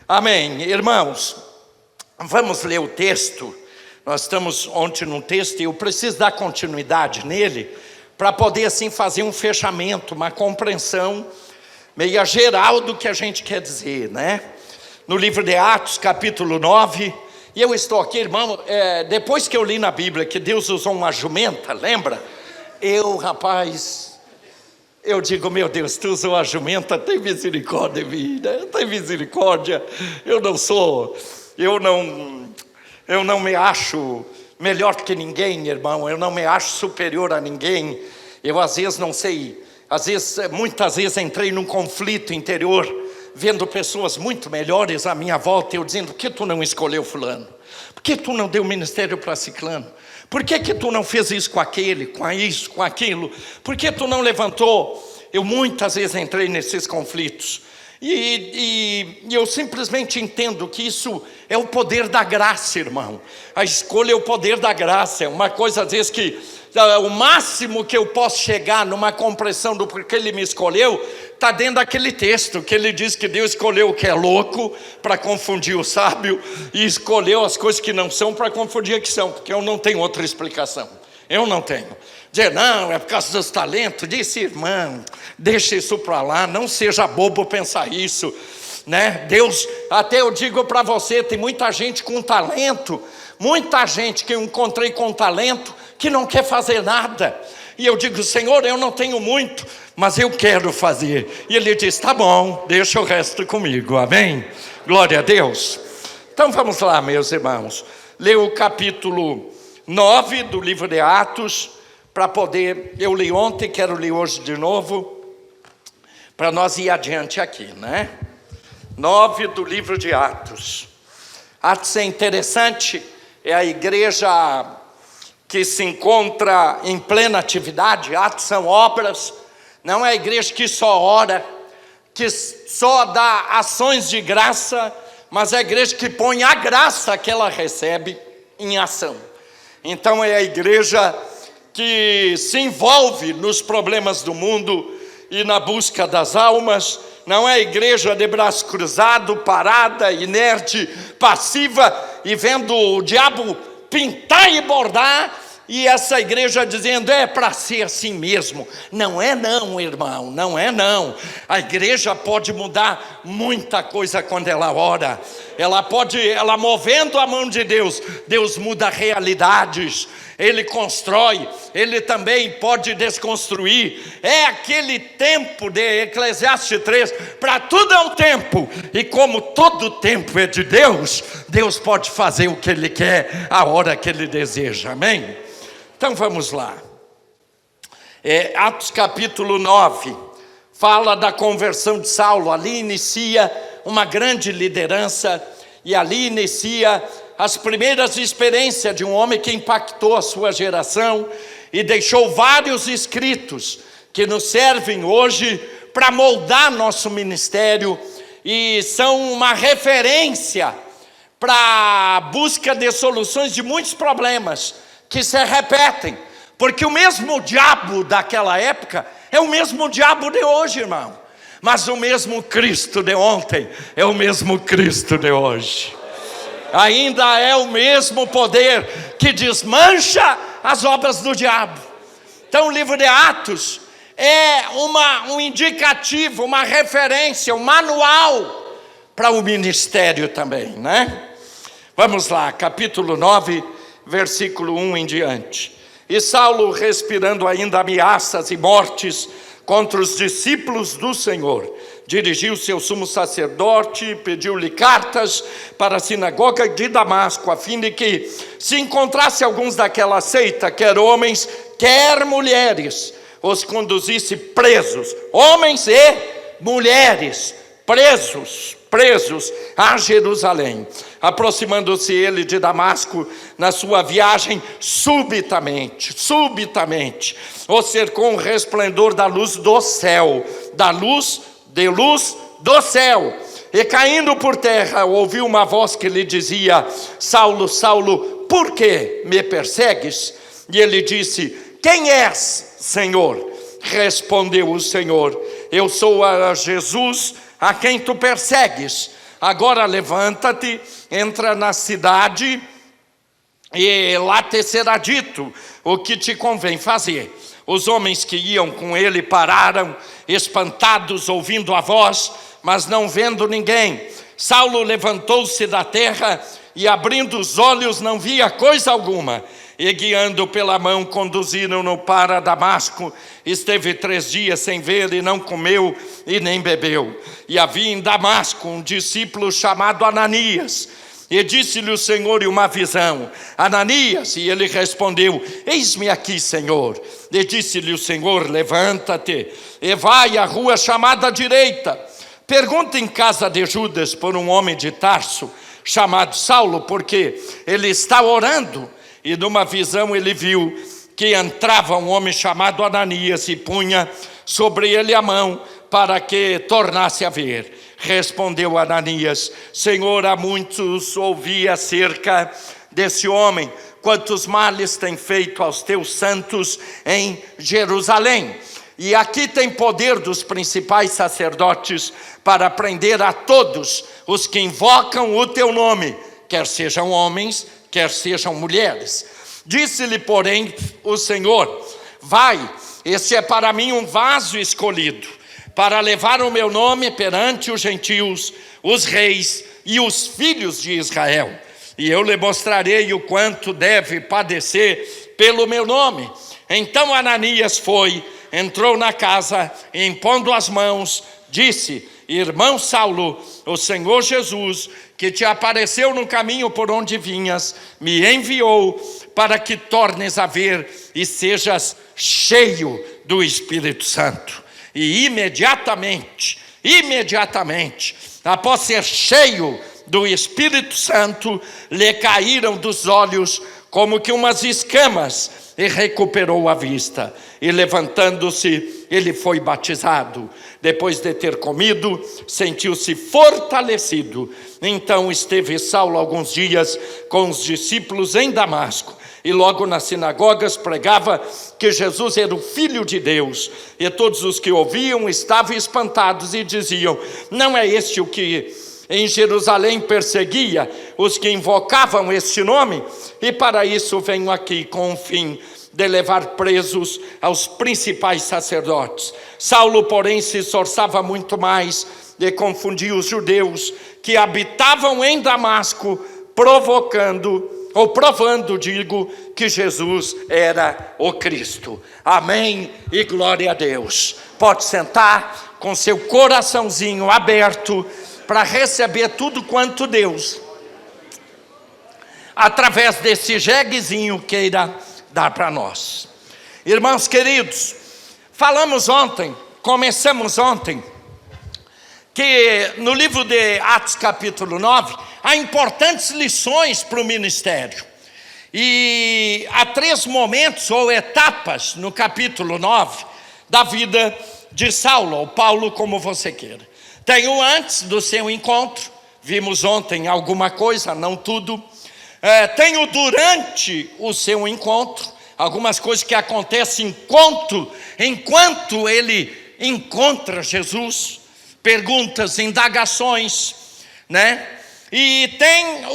Amém. Irmãos, vamos ler o texto. Nós estamos ontem num texto e eu preciso dar continuidade nele para poder assim fazer um fechamento, uma compreensão meio geral do que a gente quer dizer, né? No livro de Atos, capítulo 9, e eu estou aqui, irmão, depois que eu li na Bíblia que Deus usou uma jumenta, lembra? Eu digo, meu Deus, tu usou a jumenta, tem misericórdia de mim, né? Tem misericórdia. Eu não me acho melhor que ninguém, irmão. Eu não me acho superior a ninguém. Eu às vezes não sei, muitas vezes entrei num conflito interior, vendo pessoas muito melhores à minha volta, eu dizendo, por que tu não escolheu fulano? Por que tu não deu ministério para ciclano? Por que tu não fez isso com aquele, com isso, com aquilo? Por que tu não levantou? Eu muitas vezes entrei nesses conflitos. E eu simplesmente entendo que isso é o poder da graça, irmão. A escolha é o poder da graça. É uma coisa, às vezes, que o máximo que eu posso chegar numa compreensão do porquê ele me escolheu está dentro daquele texto, que ele diz que Deus escolheu o que é louco para confundir o sábio e escolheu as coisas que não são para confundir a que são, porque eu não tenho outra explicação. Eu não tenho. Dizer, não, é por causa dos talentos. Disse, irmão, deixa isso para lá, não seja bobo pensar isso, né? Deus, até eu digo para você, tem muita gente com talento, muita gente que eu encontrei com talento, que não quer fazer nada. E eu digo, Senhor, eu não tenho muito, mas eu quero fazer. E ele diz, tá bom, deixa o resto comigo, amém? Glória a Deus. Então vamos lá, meus irmãos. Leia o capítulo 9 do livro de Atos, para poder, eu li ontem, quero ler hoje de novo, para nós ir adiante aqui, né? 9 do livro de Atos. Atos é interessante, é a igreja que se encontra em plena atividade. Atos são obras, não é a igreja que só ora, que só dá ações de graça, mas é a igreja que põe a graça que ela recebe em ação. Então é a igreja que se envolve nos problemas do mundo e na busca das almas. Não é a igreja de braço cruzado, parada, inerte, passiva e vendo o diabo pintar e bordar, e essa igreja dizendo, é para ser assim mesmo. Não é não, irmão, não é não. A igreja pode mudar muita coisa quando ela ora. Ela movendo a mão de Deus, Deus muda realidades. Ele constrói, ele também pode desconstruir. É aquele tempo de Eclesiastes 3, para tudo é um tempo, e como todo tempo é de Deus, Deus pode fazer o que Ele quer, a hora que Ele deseja, amém? Então vamos lá. Atos capítulo 9, fala da conversão de Saulo. Ali inicia uma grande liderança, e ali inicia as primeiras experiências de um homem que impactou a sua geração e deixou vários escritos que nos servem hoje para moldar nosso ministério e são uma referência para a busca de soluções de muitos problemas que se repetem, porque o mesmo diabo daquela época é o mesmo diabo de hoje, irmão, mas o mesmo Cristo de ontem é o mesmo Cristo de hoje. Ainda é o mesmo poder que desmancha as obras do diabo. Então o livro de Atos é um indicativo, uma referência, um manual para o ministério também, né? Vamos lá, capítulo 9, versículo 1 em diante. E Saulo, respirando ainda ameaças e mortes contra os discípulos do Senhor, dirigiu-se ao sumo sacerdote, pediu-lhe cartas para a sinagoga de Damasco, a fim de que, se encontrasse alguns daquela seita, quer homens, quer mulheres, os conduzisse presos, homens e mulheres, presos a Jerusalém. Aproximando-se ele de Damasco, na sua viagem, subitamente, o cercou um resplendor da luz do céu, de luz do céu, e caindo por terra, ouviu uma voz que lhe dizia, Saulo, Saulo, por que me persegues? E ele disse, quem és, Senhor? Respondeu o Senhor, eu sou a Jesus, a quem tu persegues. Agora levanta-te, entra na cidade, e lá te será dito o que te convém fazer. Os homens que iam com ele pararam, espantados, ouvindo a voz, mas não vendo ninguém. Saulo levantou-se da terra e, abrindo os olhos, não via coisa alguma. E, guiando pela mão, conduziram-no para Damasco. Esteve 3 dias sem ver, e não comeu e nem bebeu. E havia em Damasco um discípulo chamado Ananias. E disse-lhe o Senhor em uma visão: Ananias. E ele respondeu: eis-me aqui, Senhor. E disse-lhe o Senhor: levanta-te e vai à rua chamada direita. Pergunta em casa de Judas por um homem de Tarso, chamado Saulo, porque ele está orando. E numa visão ele viu que entrava um homem chamado Ananias e punha sobre ele a mão para que tornasse a ver. Respondeu Ananias: Senhor, há muitos ouvi acerca desse homem, quantos males tem feito aos teus santos em Jerusalém. E aqui tem poder dos principais sacerdotes para prender a todos os que invocam o teu nome, quer sejam homens, quer sejam mulheres. Disse-lhe, porém, o Senhor: vai, este é para mim um vaso escolhido, para levar o meu nome perante os gentios, os reis e os filhos de Israel. E eu lhe mostrarei o quanto deve padecer pelo meu nome. Então Ananias foi, entrou na casa, e impondo as mãos, disse: irmão Saulo, o Senhor Jesus, que te apareceu no caminho por onde vinhas, me enviou para que tornes a ver e sejas cheio do Espírito Santo. E imediatamente, após ser cheio do Espírito Santo, lhe caíram dos olhos como que umas escamas, e recuperou a vista. E levantando-se, ele foi batizado. Depois de ter comido, sentiu-se fortalecido. Então esteve Saulo alguns dias com os discípulos em Damasco. E logo nas sinagogas pregava que Jesus era o Filho de Deus. E todos os que ouviam estavam espantados e diziam: não é este o que em Jerusalém perseguia os que invocavam este nome? E para isso venho aqui com o fim de levar presos aos principais sacerdotes. Saulo, porém, se esforçava muito mais de confundir os judeus que habitavam em Damasco, provando, que Jesus era o Cristo. Amém e glória a Deus. Pode sentar com seu coraçãozinho aberto para receber tudo quanto Deus, através desse jeguezinho, queira dar para nós. Irmãos queridos, começamos ontem, que no livro de Atos capítulo 9, há importantes lições para o ministério. E há 3 momentos ou etapas no capítulo 9 da vida de Saulo, ou Paulo, como você queira. Tem o antes do seu encontro, vimos ontem alguma coisa, não tudo. Tem o durante o seu encontro, algumas coisas que acontecem enquanto ele encontra Jesus, perguntas, indagações, né? E tem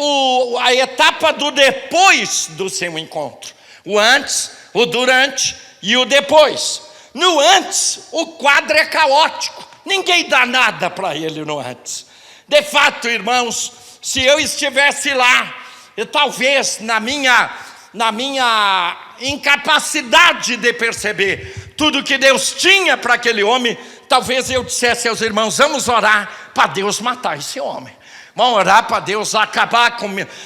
a etapa do depois do seu encontro, o antes, o durante e o depois. No antes, o quadro é caótico, ninguém dá nada para ele no antes. De fato, irmãos, se eu estivesse lá, e talvez na minha incapacidade de perceber tudo que Deus tinha para aquele homem, talvez eu dissesse aos irmãos: vamos orar para Deus matar esse homem. Vamos orar para Deus acabar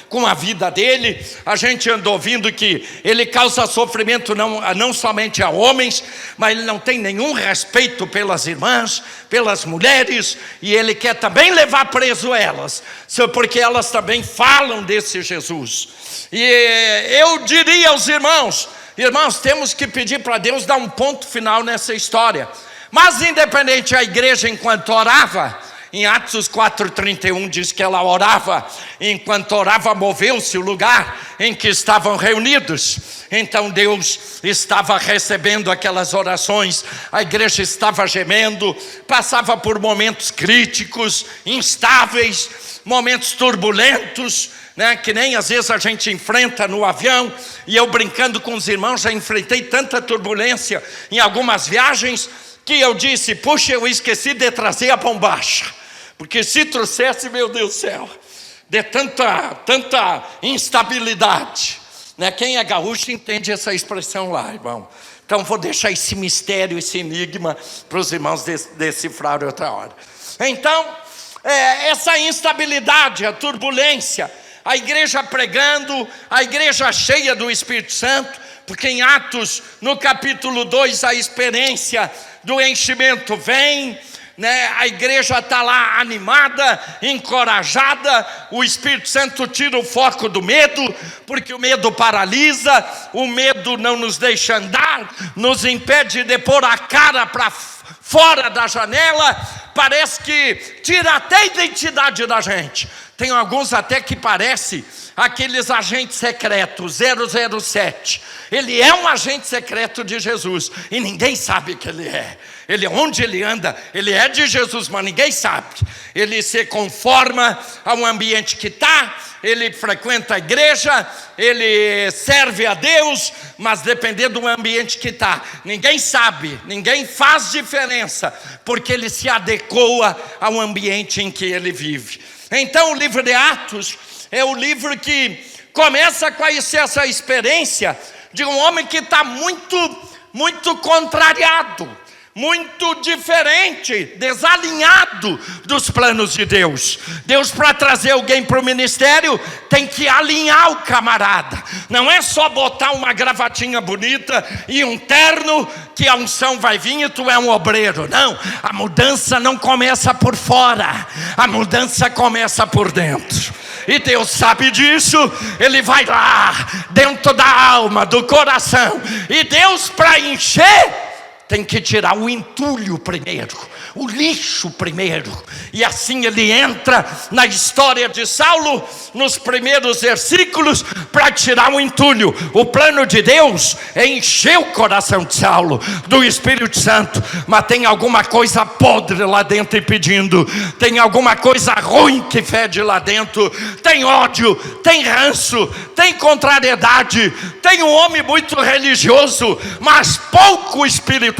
com a vida dele. A gente andou ouvindo que ele causa sofrimento não somente a homens, mas ele não tem nenhum respeito pelas irmãs, pelas mulheres, e ele quer também levar preso elas, porque elas também falam desse Jesus. E eu diria aos irmãos, temos que pedir para Deus dar um ponto final nessa história. Mas independente, a igreja enquanto orava, em Atos 4:31 diz que ela orava, enquanto orava moveu-se o lugar em que estavam reunidos. Então Deus estava recebendo aquelas orações, a igreja estava gemendo, passava por momentos críticos, instáveis, momentos turbulentos, né, que nem às vezes a gente enfrenta no avião. E eu brincando com os irmãos, já enfrentei tanta turbulência em algumas viagens, que eu disse, puxa, eu esqueci de trazer a bombacha, porque se trouxesse, meu Deus do céu, de tanta instabilidade, né? Quem é gaúcho entende essa expressão lá, irmão. Então vou deixar esse mistério, esse enigma para os irmãos decifrarem outra hora. Então, essa instabilidade, a turbulência, a igreja pregando, a igreja cheia do Espírito Santo, porque em Atos, no capítulo 2, a experiência do enchimento vem, né? A igreja está lá animada, encorajada, o Espírito Santo tira o foco do medo, porque o medo paralisa, o medo não nos deixa andar, nos impede de pôr a cara para fora da janela, parece que tira até a identidade da gente. Tem alguns até que parece aqueles agentes secretos, 007. Ele é um agente secreto de Jesus e ninguém sabe que ele é. Onde ele anda, ele é de Jesus, mas ninguém sabe. Ele se conforma ao ambiente que está, ele frequenta a igreja, ele serve a Deus, mas dependendo do ambiente que está, ninguém sabe, ninguém faz diferença, porque ele se adequa ao ambiente em que ele vive. Então o livro de Atos é o livro que começa com essa experiência de um homem que está muito contrariado, muito diferente, desalinhado dos planos de Deus. Deus, para trazer alguém para o ministério, tem que alinhar o camarada. Não é só botar uma gravatinha bonita e um terno que a unção vai vir e tu é um obreiro. Não, a mudança não começa por fora, a mudança começa por dentro. E Deus sabe disso, Ele vai lá, dentro da alma, do coração. E Deus, para encher, tem que tirar o entulho primeiro, o lixo primeiro. E assim ele entra na história de Saulo, nos primeiros versículos, para tirar o entulho. O plano de Deus é encher o coração de Saulo do Espírito Santo, mas tem alguma coisa podre lá dentro impedindo, tem alguma coisa ruim que fede lá dentro, tem ódio, tem ranço, tem contrariedade, tem um homem muito religioso, mas pouco espiritual.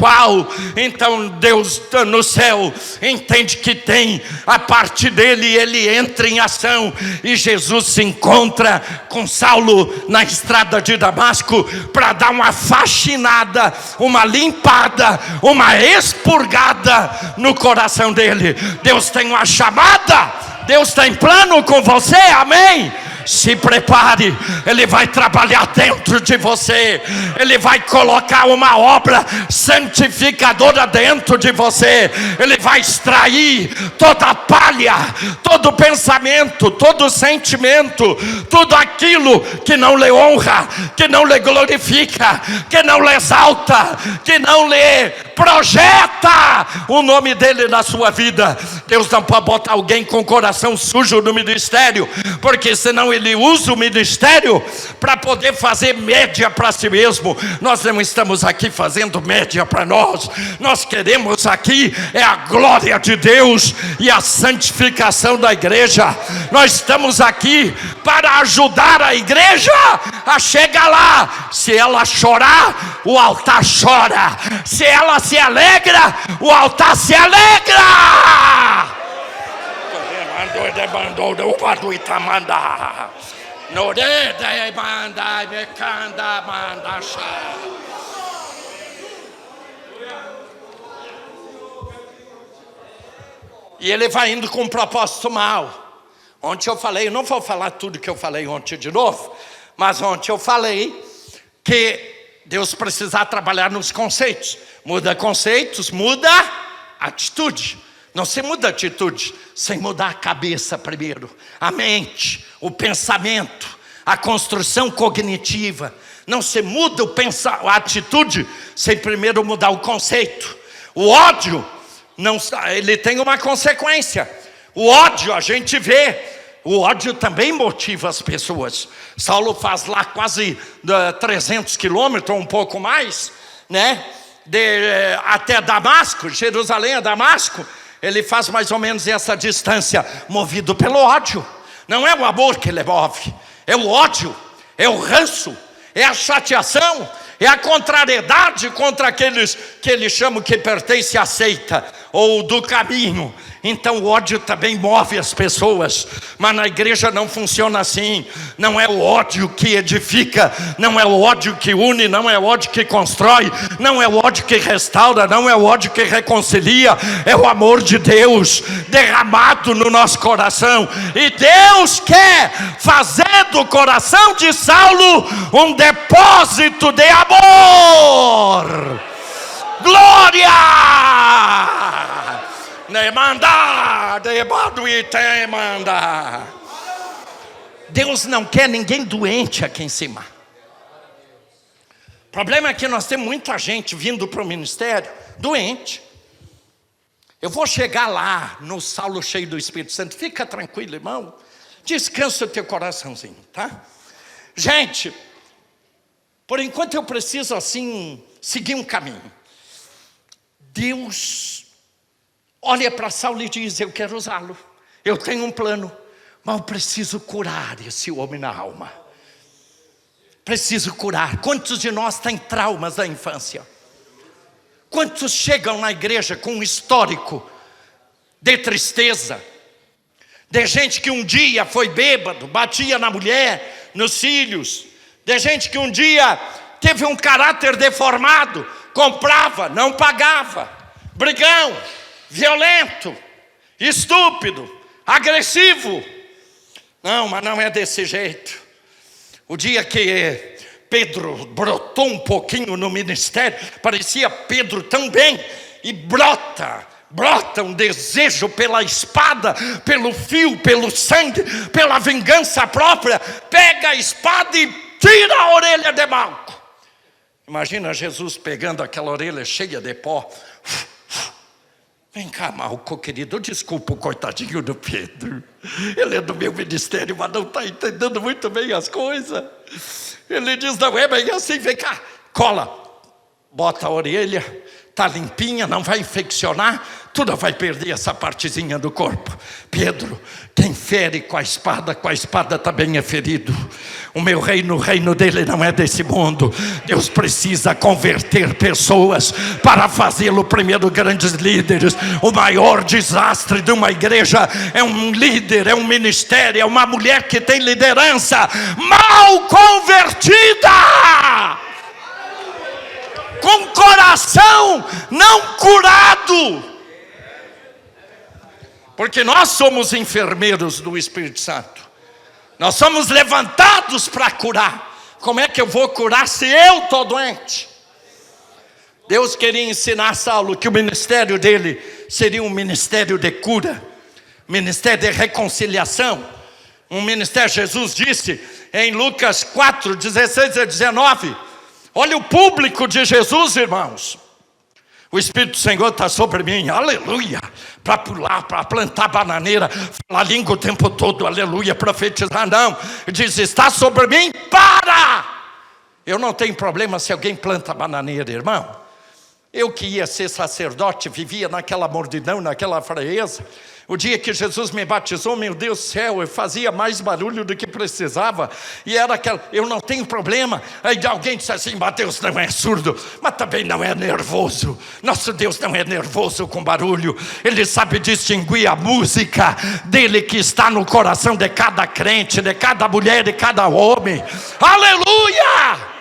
Então Deus no céu entende que tem a parte dele, ele entra em ação, e Jesus se encontra com Saulo na estrada de Damasco para dar uma faxinada, uma limpada, uma expurgada no coração dele. Deus tem uma chamada, Deus tem plano com você, amém? Se prepare, Ele vai trabalhar dentro de você, Ele vai colocar uma obra santificadora dentro de você, Ele vai extrair toda a palha, todo pensamento, todo sentimento, tudo aquilo que não lhe honra, que não lhe glorifica, que não lhe exalta, que não lhe projeta o nome dele na sua vida. Deus não pode botar alguém com coração sujo no ministério, porque senão ele usa o ministério para poder fazer média para si mesmo. Nós não estamos aqui fazendo média para nós, nós queremos aqui é a glória de Deus e a santificação da igreja. Nós estamos aqui para ajudar a igreja a chegar lá. Se ela chorar, o altar chora. Se ela se alegra, o altar se alegra. E ele vai indo com um propósito mau. Ontem eu falei, eu não vou falar tudo que eu falei ontem de novo, mas ontem eu falei que Deus precisa trabalhar nos conceitos. Muda conceitos, muda atitude. Não se muda atitude sem mudar a cabeça primeiro, a mente, o pensamento, a construção cognitiva. Não se muda a atitude sem primeiro mudar o conceito. O ódio, ele tem uma consequência. O ódio a gente vê, o ódio também motiva as pessoas. Saulo faz lá quase 300 quilômetros, um pouco mais, né? Até Damasco, Jerusalém a Damasco. ele faz mais ou menos essa distância, movido pelo ódio. Não é o amor que ele move, é o ódio, é o ranço, é a chateação, é a contrariedade contra aqueles que ele chama que pertence à seita ou do caminho. Então o ódio também move as pessoas, mas na igreja não funciona assim. Não é o ódio que edifica, não é o ódio que une, não é o ódio que constrói, não é o ódio que restaura, não é o ódio que reconcilia, é o amor de Deus derramado no nosso coração. E Deus quer fazer do coração de Saulo um depósito de amor. Glória! Deus não quer ninguém doente aqui em cima. O problema é que nós temos muita gente vindo para o ministério doente. Eu vou chegar lá no Saulo cheio do Espírito Santo. Fica tranquilo, irmão. Descansa o teu coraçãozinho, tá? Gente, por enquanto eu preciso assim seguir um caminho. Deus olha para Saulo e diz: eu quero usá-lo, eu tenho um plano, mas eu preciso curar esse homem na alma. Preciso curar. Quantos de nós têm traumas da infância? Quantos chegam na igreja com um histórico de tristeza, de gente que um dia foi bêbado, batia na mulher, nos filhos, de gente que um dia teve um caráter deformado, comprava, não pagava, brigão, violento, estúpido, agressivo. Não, mas não é desse jeito. O dia que Pedro brotou um pouquinho no ministério, parecia Pedro tão bem, e brota um desejo pela espada, pelo fio, pelo sangue, pela vingança própria. Pega a espada e tira a orelha de Malco. Imagina Jesus pegando aquela orelha cheia de pó. Vem cá, Malco, querido, desculpa o coitadinho do Pedro. Ele é do meu ministério, mas não está entendendo muito bem as coisas. Ele diz: não é bem assim, vem cá, cola, bota a orelha, está limpinha, não vai infeccionar, tu não vai perder essa partezinha do corpo. Pedro, quem fere com a espada também é ferido. O meu reino, o reino dele não é desse mundo. Deus precisa converter pessoas para fazê-lo primeiro grandes líderes. O maior desastre de uma igreja é um líder, é um ministério, é uma mulher que tem liderança mal convertida, com coração não curado. Porque nós somos enfermeiros do Espírito Santo. Nós somos levantados para curar. Como é que eu vou curar se eu estou doente? Deus queria ensinar Saulo que o ministério dele seria um ministério de cura, ministério de reconciliação, um ministério. Jesus disse em Lucas 4, 16 a 19, olha o público de Jesus, irmãos. O Espírito do Senhor está sobre mim, aleluia, para pular, para plantar bananeira, falar língua o tempo todo, aleluia, profetizar, não. Ele diz: está sobre mim para. Eu não tenho problema se alguém planta bananeira, irmão. Eu que ia ser sacerdote, vivia naquela mordidão, naquela frieza. O dia que Jesus me batizou, meu Deus do céu, eu fazia mais barulho do que precisava. E era aquela, eu não tenho problema. Aí alguém disse assim: mas Deus não é surdo, mas também não é nervoso. Nosso Deus não é nervoso com barulho. Ele sabe distinguir a música dele que está no coração de cada crente, de cada mulher, de cada homem. Aleluia!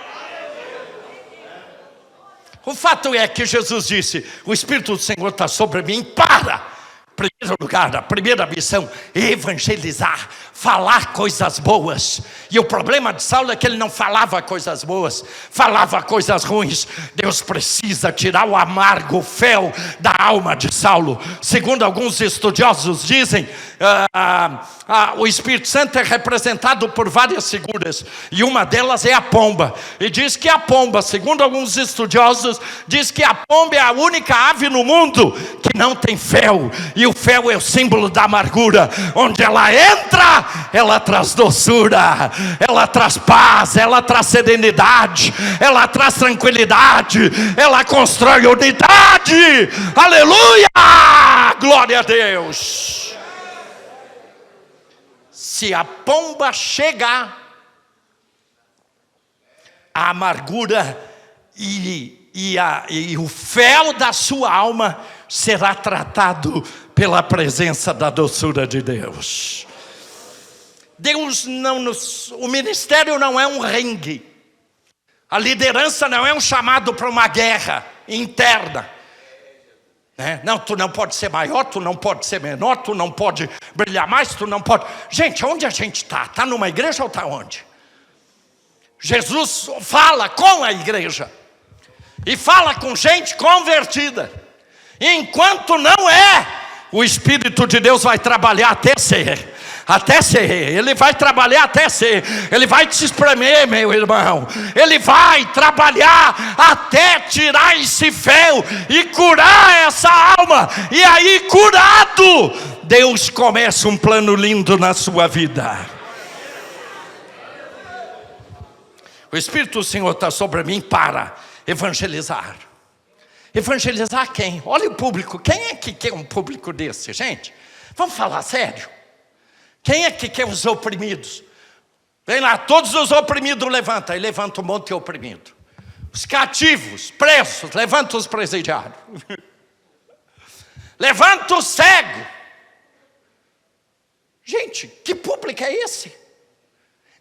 O fato é que Jesus disse: o Espírito do Senhor está sobre mim para... Primeiro lugar, a primeira missão, evangelizar, falar coisas boas. E o problema de Saulo é que ele não falava coisas boas, falava coisas ruins. Deus precisa tirar o amargo, o fel da alma de Saulo. Segundo alguns estudiosos dizem, o Espírito Santo é representado por várias figuras, e uma delas é a pomba. E diz que a pomba, segundo alguns estudiosos, diz que a pomba é a única ave no mundo que não tem fel. E o fel é o símbolo da amargura. Onde ela entra, ela traz doçura, ela traz paz, ela traz serenidade, ela traz tranquilidade, ela constrói unidade. Aleluia! glória a Deus. Se a pomba chegar, a amargura e o fel da sua alma será tratado pela presença da doçura de Deus. O ministério não é um ringue. A liderança não é um chamado para uma guerra interna. Não, tu não pode ser maior, tu não pode ser menor, tu não pode brilhar mais, tu não pode... Gente, onde a gente está? Está numa igreja ou está onde? Jesus fala com a igreja. E fala com gente convertida. Enquanto não é, o Espírito de Deus vai trabalhar até ser. Ele vai trabalhar até ser. Ele vai te espremer, meu irmão. Ele vai trabalhar até tirar esse fel e curar essa alma. E aí, curado, Deus começa um plano lindo na sua vida. O Espírito do Senhor está sobre mim para evangelizar. Evangelizar quem? Olha o público. Quem é que quer um público desse, gente? Vamos falar sério. Quem é que quer os oprimidos? Vem lá, todos os oprimidos levanta. Aí levanta um monte de oprimido. Os cativos, presos, levanta os presidiários. Levanta o cego. Gente, que público é esse?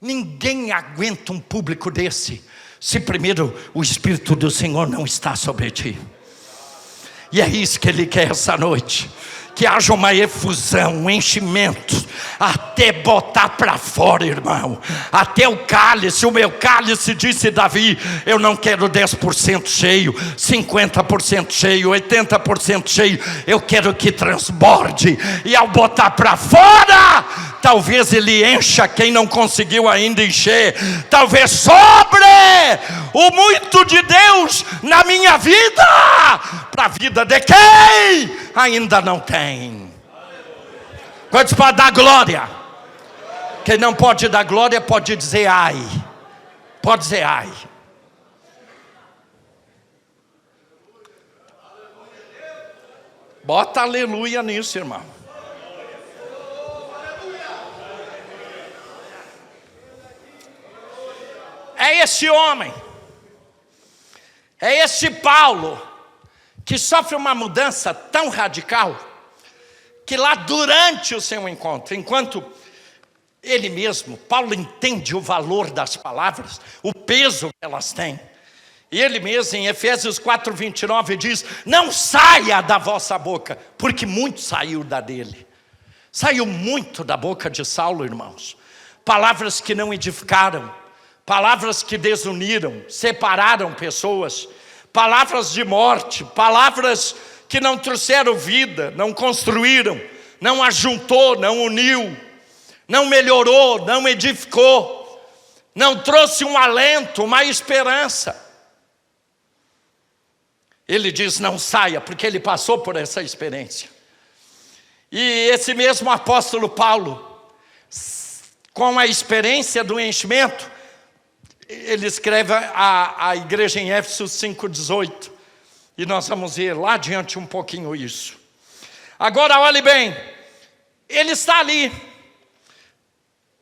Ninguém aguenta um público desse, se primeiro o Espírito do Senhor não está sobre ti. E é isso que Ele quer essa noite. Que haja uma efusão, um enchimento, até botar para fora, irmão. Até o cálice, o meu cálice, disse Davi, eu não quero 10% cheio, 50% cheio, 80% cheio. Eu quero que transborde. E ao botar para fora, talvez ele encha quem não conseguiu ainda encher. Talvez sobre o muito de Deus na minha vida, para a vida de quem ainda não tem. Quantos pode dar glória? Quem não pode dar glória pode dizer ai. Pode dizer ai. Bota aleluia nisso, irmão. É esse homem, é esse Paulo, que sofre uma mudança tão radical, que lá durante o seu encontro, enquanto ele mesmo, Paulo entende o valor das palavras, o peso que elas têm, e ele mesmo em Efésios 4:29 diz, não saia da vossa boca, porque muito saiu da dele. Saiu muito da boca de Saulo, irmãos, palavras que não edificaram, palavras que desuniram, separaram pessoas, palavras de morte, palavras que não trouxeram vida, não construíram, não ajuntou, não uniu, não melhorou, não edificou, não trouxe um alento, uma esperança. Ele diz, não saia, porque ele passou por essa experiência. E esse mesmo apóstolo Paulo, com a experiência do enchimento, ele escreve a igreja em Éfeso 5:18. E nós vamos ver lá adiante um pouquinho isso. Agora olhe bem, ele está ali.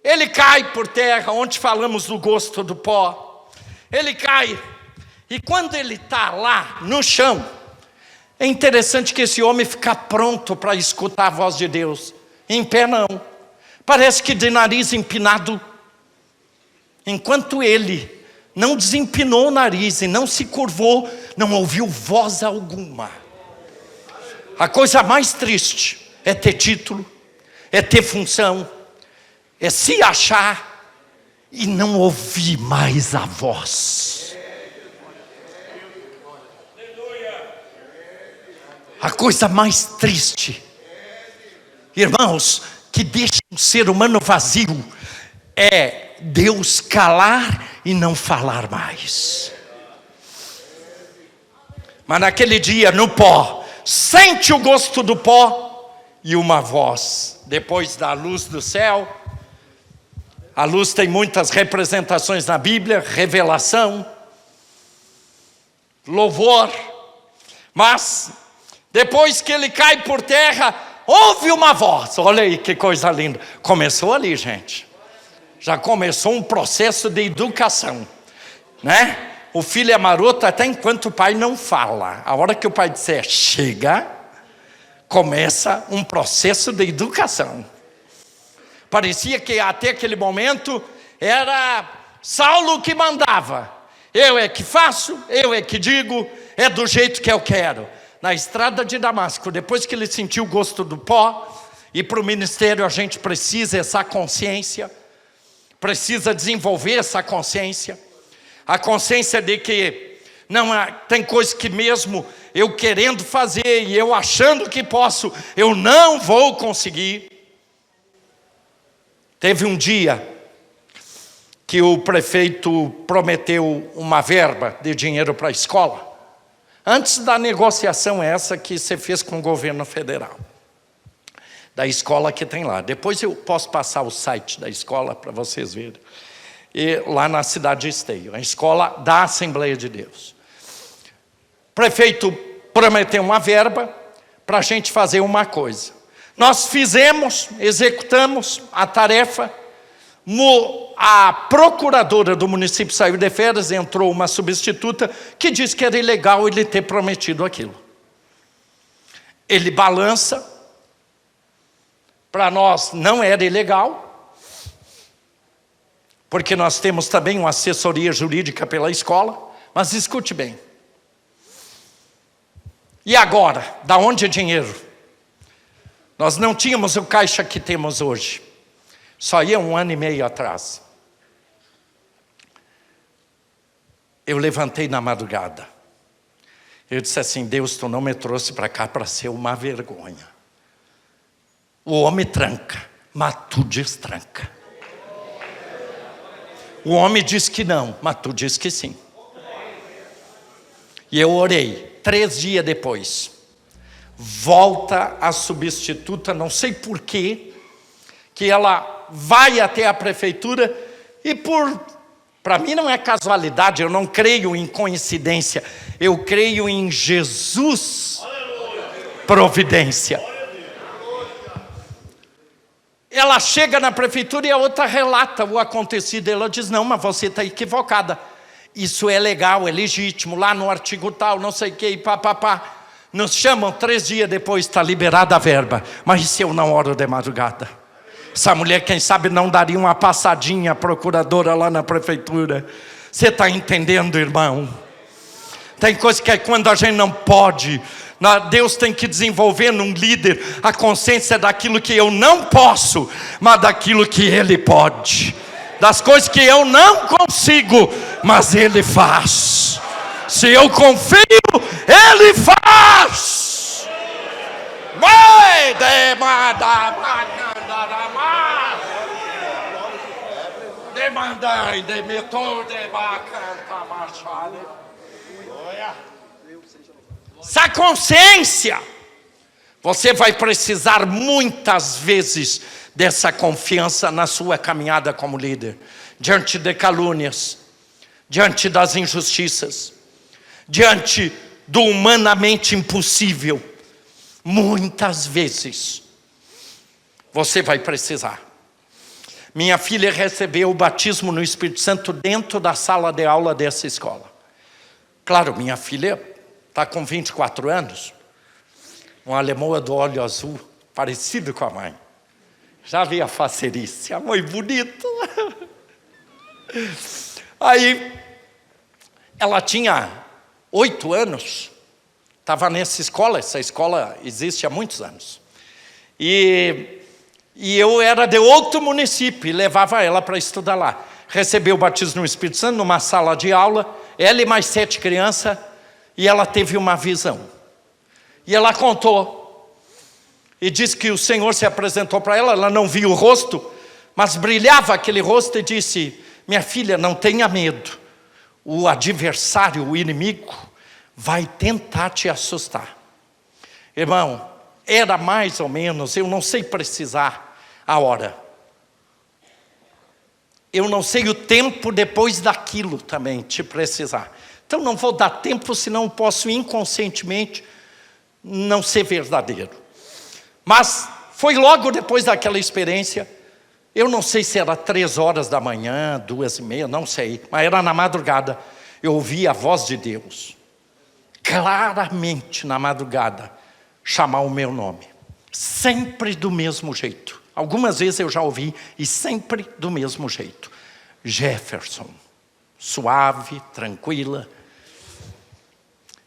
Ele cai por terra, onde falamos do gosto do pó. Ele cai. E quando ele está lá no chão, é interessante que esse homem fica pronto para escutar a voz de Deus. Em pé não. Parece que de nariz empinado. Enquanto ele não desempinou o nariz e não se curvou, não ouviu voz alguma. A coisa mais triste é ter título, é ter função, é se achar e não ouvir mais a voz. A coisa mais triste, irmãos, que deixa um ser humano vazio, é Deus calar e não falar mais. Mas naquele dia, no pó, sente o gosto do pó e uma voz. Depois da luz do céu, a luz tem muitas representações na Bíblia, revelação, louvor, mas Depois que ele cai por terra, ouve uma voz. Olha aí que coisa linda. Começou ali, gente. Já começou um processo de educação, né? O filho é maroto até enquanto o pai não fala. A hora que o pai disser chega, começa um processo de educação. Parecia que até aquele momento era Saulo que mandava. Eu é que faço, eu é que digo, é do jeito que eu quero. Na estrada de Damasco, depois que ele sentiu o gosto do pó, e para o ministério a gente precisa essa consciência, precisa desenvolver essa consciência, a consciência de que não tem coisas que mesmo eu querendo fazer e eu achando que posso, eu não vou conseguir. Teve um dia que o prefeito prometeu uma verba de dinheiro para a escola, antes da negociação essa que você fez com o governo federal, da escola que tem lá. Depois eu posso passar o site da escola para vocês verem. E lá na cidade de Esteio, a escola da Assembleia de Deus. O prefeito prometeu uma verba para a gente fazer uma coisa. Nós fizemos, executamos a tarefa. A procuradora do município saiu de férias, entrou uma substituta que disse que era ilegal ele ter prometido aquilo. Ele balança, para nós não era ilegal, porque nós temos também uma assessoria jurídica pela escola, mas escute bem. E agora, da onde é dinheiro? Nós não tínhamos o caixa que temos hoje. Só ia 1 ano e meio atrás. Eu levantei na madrugada. Eu disse assim: Deus, tu não me trouxe para cá para ser uma vergonha. O homem tranca, mas tu destranca. O homem diz que não, mas tu diz que sim. E eu orei. 3 dias depois, volta a substituta, não sei porquê, que ela vai até a prefeitura e para mim não é casualidade, eu não creio em coincidência, eu creio em Jesus providência. Ela chega na prefeitura e a outra relata o acontecido. Ela diz: não, mas você está equivocada. Isso é legal, é legítimo, lá no artigo tal, não sei o que, papapá. Nos chamam 3 dias depois, está liberada a verba. Mas e se eu não oro de madrugada? Essa mulher, quem sabe, não daria uma passadinha à procuradora lá na prefeitura. Você está entendendo, irmão? Tem coisa que é quando a gente não pode. Deus tem que desenvolver num líder a consciência daquilo que eu não posso, mas daquilo que Ele pode. Das coisas que eu não consigo, mas Ele faz. Se eu confio, Ele faz. Essa consciência, você vai precisar muitas vezes dessa confiança na sua caminhada como líder, diante de calúnias, diante das injustiças, diante do humanamente impossível. Muitas vezes você vai precisar. Minha filha recebeu o batismo no Espírito Santo dentro da sala de aula dessa escola. Claro, minha filha está com 24 anos, uma alemoa do olho azul, parecido com a mãe. Já vi a facerice, a mãe bonita. Aí, ela tinha 8 anos, estava nessa escola. Essa escola existe há muitos anos. E eu era de outro município e levava ela para estudar lá. Recebeu o batismo no Espírito Santo numa sala de aula, ela e mais 7 crianças, e ela teve uma visão. E ela contou. E disse que o Senhor se apresentou para ela, ela não viu o rosto, mas brilhava aquele rosto e disse: minha filha, não tenha medo. O adversário, o inimigo, vai tentar te assustar. Irmão, era mais ou menos, eu não sei precisar a hora. Eu não sei o tempo depois daquilo também, te precisar. Então não vou dar tempo, senão posso inconscientemente não ser verdadeiro. Mas foi logo depois daquela experiência, eu não sei se era 3 horas da manhã, 2:30, não sei, mas era na madrugada, eu ouvi a voz de Deus, claramente na madrugada, chamar o meu nome, sempre do mesmo jeito. Algumas vezes eu já ouvi, e sempre do mesmo jeito. Jefferson, suave, tranquila.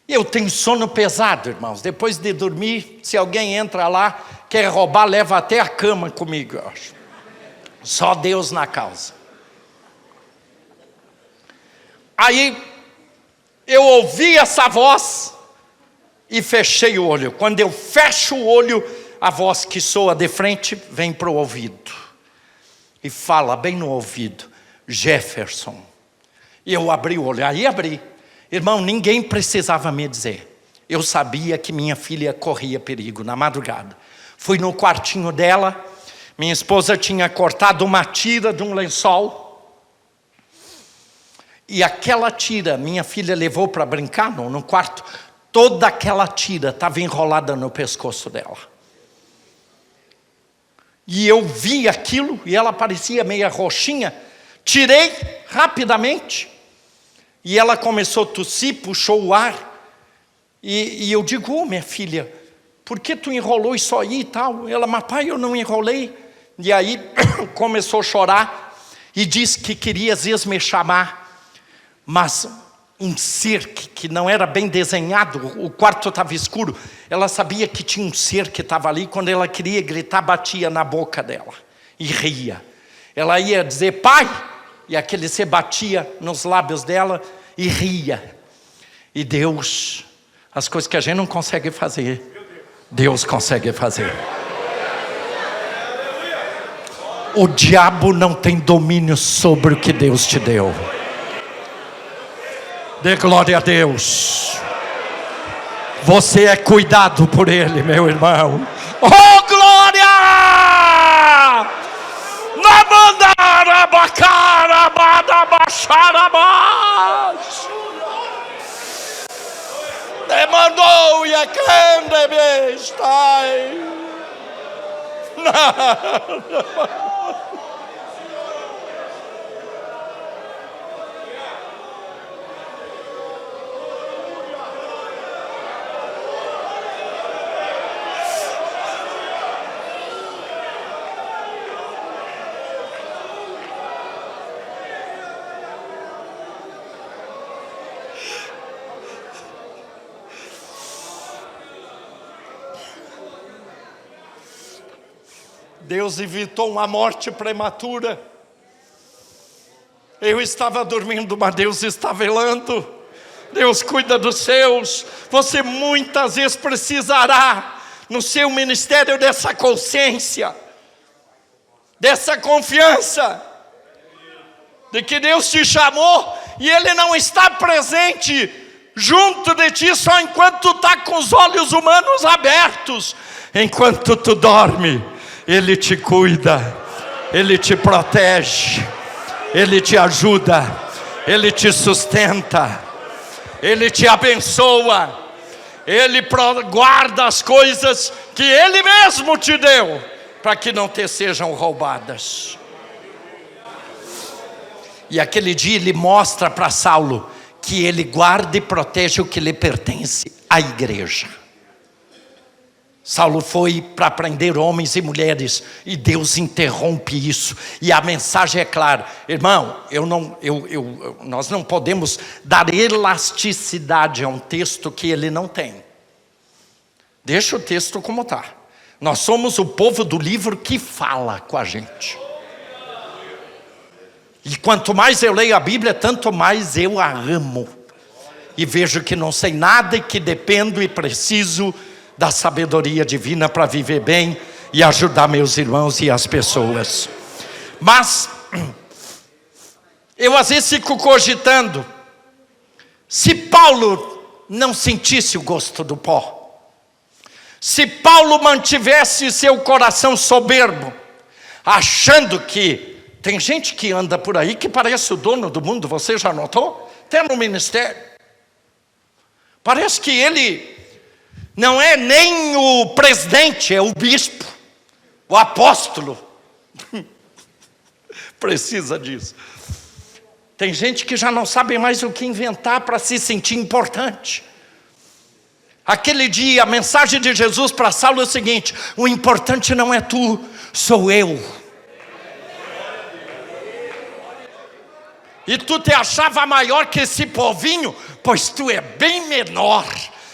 Eu tenho sono pesado, irmãos. Depois de dormir, se alguém entra lá, quer roubar, leva até a cama comigo, eu acho. Só Deus na causa. Aí, eu ouvi essa voz e fechei o olho. Quando eu fecho o olho, a voz que soa de frente vem para o ouvido. E fala bem no ouvido, Jefferson. E eu abri o olho, aí abri. Irmão, ninguém precisava me dizer. Eu sabia que minha filha corria perigo na madrugada. Fui no quartinho dela, minha esposa tinha cortado uma tira de um lençol. E aquela tira, minha filha levou para brincar no quarto. Toda aquela tira estava enrolada no pescoço dela. E eu vi aquilo, e ela parecia meia roxinha. Tirei rapidamente. E ela começou a tossir, puxou o ar. E eu digo, minha filha, por que tu enrolou isso aí e tal? Ela, mas pai, eu não enrolei. E aí começou a chorar e disse que queria às vezes me chamar. Mas um ser que não era bem desenhado, o quarto estava escuro. Ela sabia que tinha um ser que estava ali. Quando ela queria gritar, batia na boca dela e ria. Ela ia dizer, pai, e aquele ser batia nos lábios dela e ria. E Deus, as coisas que a gente não consegue fazer, Deus consegue fazer. O diabo não tem domínio sobre o que Deus te deu. Dê glória a Deus. Você é cuidado por Ele, meu irmão. Oh, glória! Demandou e a cande está. Deus evitou uma morte prematura. Eu estava dormindo, mas Deus está velando. Deus cuida dos seus. Você muitas vezes precisará, no seu ministério, dessa consciência, dessa confiança, de que Deus te chamou e Ele não está presente junto de ti só enquanto tu está com os olhos humanos abertos. Enquanto tu dorme, Ele te cuida, Ele te protege, Ele te ajuda, Ele te sustenta, Ele te abençoa, Ele guarda as coisas que Ele mesmo te deu, para que não te sejam roubadas. E aquele dia Ele mostra para Saulo que Ele guarda e protege o que lhe pertence, à igreja. Saulo foi para prender homens e mulheres, e Deus interrompe isso, e a mensagem é clara, irmão, nós não podemos dar elasticidade a um texto que ele não tem. Deixa o texto como está. Nós somos o povo do livro que fala com a gente. E quanto mais eu leio a Bíblia, tanto mais eu a amo. E vejo que não sei nada e que dependo e preciso da sabedoria divina para viver bem e ajudar meus irmãos e as pessoas. Mas eu às vezes fico cogitando, se Paulo não sentisse o gosto do pó, se Paulo mantivesse seu coração soberbo, achando que tem gente que anda por aí que parece o dono do mundo, você já notou? Até no ministério. Parece que ele Não é nem o presidente, é o bispo, o apóstolo. Precisa disso. Tem gente que já não sabe mais o que inventar para se sentir importante. Aquele dia, a mensagem de Jesus para Saulo é o seguinte: o importante não é tu, sou eu. E tu te achava maior que esse povinho, pois tu é bem menor.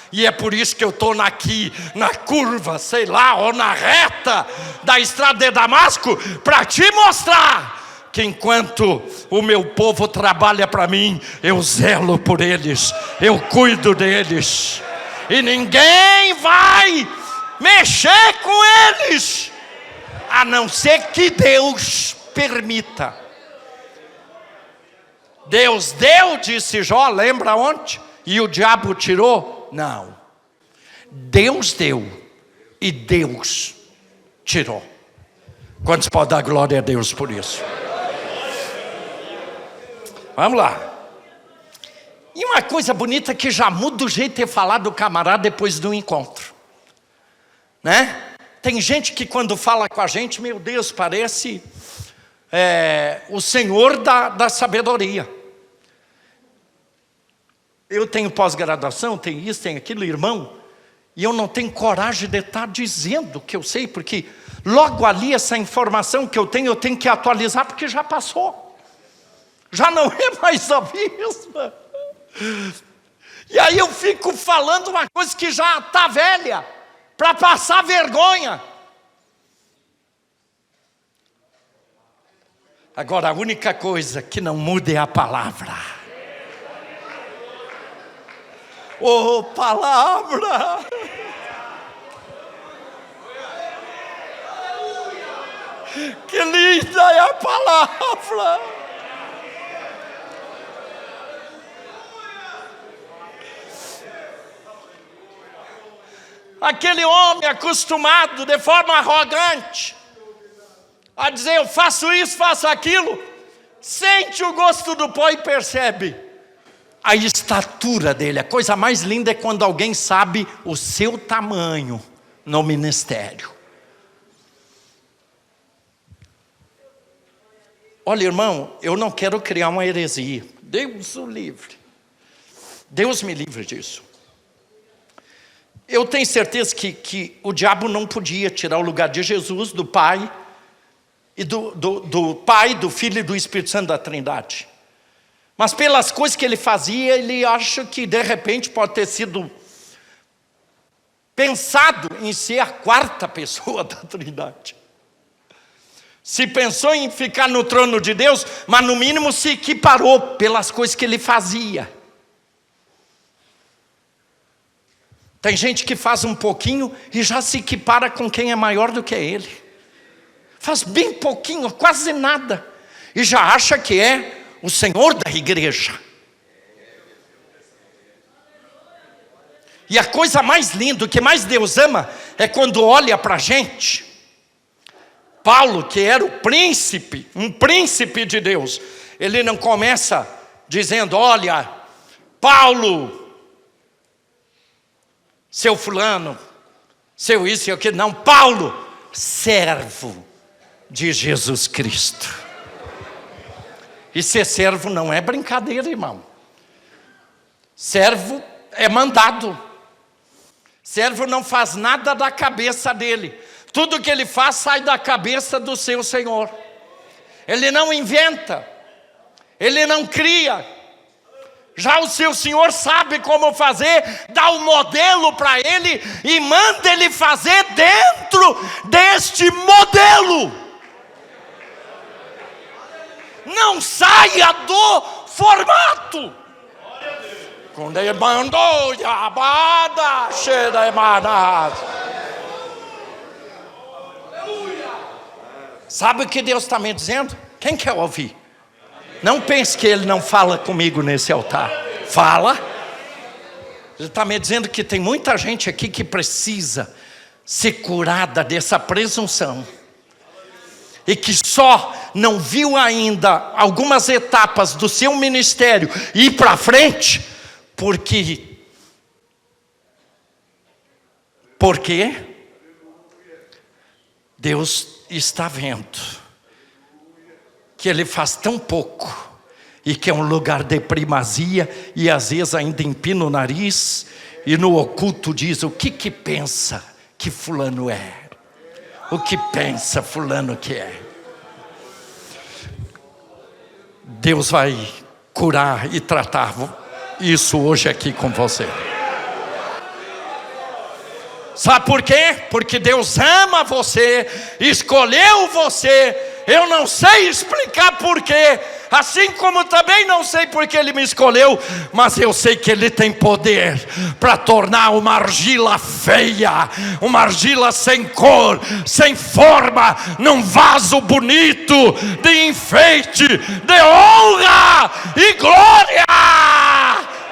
E é por isso que eu estou aqui, na curva, sei lá, ou na reta da estrada de Damasco, para te mostrar que enquanto o meu povo trabalha para mim, eu zelo por eles, eu cuido deles. E ninguém vai mexer com eles, a não ser que Deus permita. Deus deu, disse Jó, lembra ontem? E o diabo tirou? Não. Deus deu e Deus tirou. Quantos podem dar glória a Deus por isso? Vamos lá. E uma coisa bonita que já muda o jeito de falar do camarada depois do encontro, né? Tem gente que quando fala com a gente, meu Deus, parece o Senhor da sabedoria. Eu tenho pós-graduação, tenho isso, tenho aquilo, irmão, e eu não tenho coragem de estar dizendo o que eu sei, porque logo ali essa informação que eu tenho que atualizar, porque já passou. Já não é mais a mesma. E aí eu fico falando uma coisa que já está velha, para passar vergonha. Agora a única coisa que não muda é a palavra. Oh, palavra! Que linda é a palavra! Aquele homem acostumado de forma arrogante a dizer eu faço isso, faço aquilo, sente o gosto do pó e percebe a estatura dele. A coisa mais linda é quando alguém sabe o seu tamanho no ministério. Olha, irmão, eu não quero criar uma heresia. Deus o livre. Deus me livre disso. Eu tenho certeza que o diabo não podia tirar o lugar de Jesus, do Pai, e do Pai, do Filho e do Espírito Santo da Trindade. Mas pelas coisas que ele fazia, ele acha que de repente pode ter sido pensado em ser a quarta pessoa da Trindade. Se pensou em ficar no trono de Deus, mas no mínimo se equiparou pelas coisas que ele fazia. Tem gente que faz um pouquinho e já se equipara com quem é maior do que ele. Faz bem pouquinho, quase nada, e já acha que é o Senhor da igreja. E a coisa mais linda, o que mais Deus ama, é quando olha para a gente. Paulo, que era o príncipe, um príncipe de Deus, ele não começa dizendo, olha, Paulo, seu fulano, seu isso e aquilo. Não, Paulo, servo de Jesus Cristo. E ser servo não é brincadeira, irmão. Servo é mandado. Servo não faz nada da cabeça dele. Tudo que ele faz sai da cabeça do seu Senhor. Ele não inventa. Ele não cria. Já o seu Senhor sabe como fazer, dá um modelo para ele e manda ele fazer dentro deste modelo. Não saia do formato. Quando ele mandou, sabe o que Deus está me dizendo? Quem quer ouvir? Não pense que ele não fala comigo nesse altar. Fala. Ele está me dizendo que tem muita gente aqui que precisa ser curada dessa presunção. E que só não viu ainda algumas etapas do seu ministério ir para frente, porque Por quê? Deus está vendo que ele faz tão pouco e que é um lugar de primazia, e às vezes ainda empina o nariz e no oculto diz: o que pensa que fulano é? O que pensa fulano que é? Deus vai curar e tratar isso hoje aqui com você. Sabe por quê? Porque Deus ama você, escolheu você. Eu não sei explicar porquê, assim como também não sei porque Ele me escolheu, mas eu sei que Ele tem poder para tornar uma argila feia, uma argila sem cor, sem forma, num vaso bonito, de enfeite, de honra e glória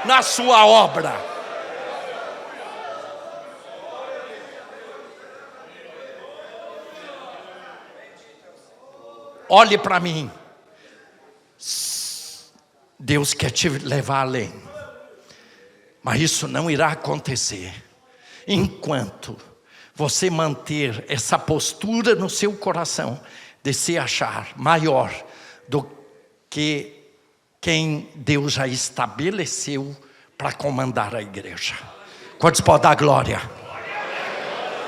na sua obra. Olhe para mim. Deus quer te levar além, mas isso não irá acontecer enquanto você manter essa postura no seu coração de se achar maior do que quem Deus já estabeleceu para comandar a igreja. Quantos podem dar glória?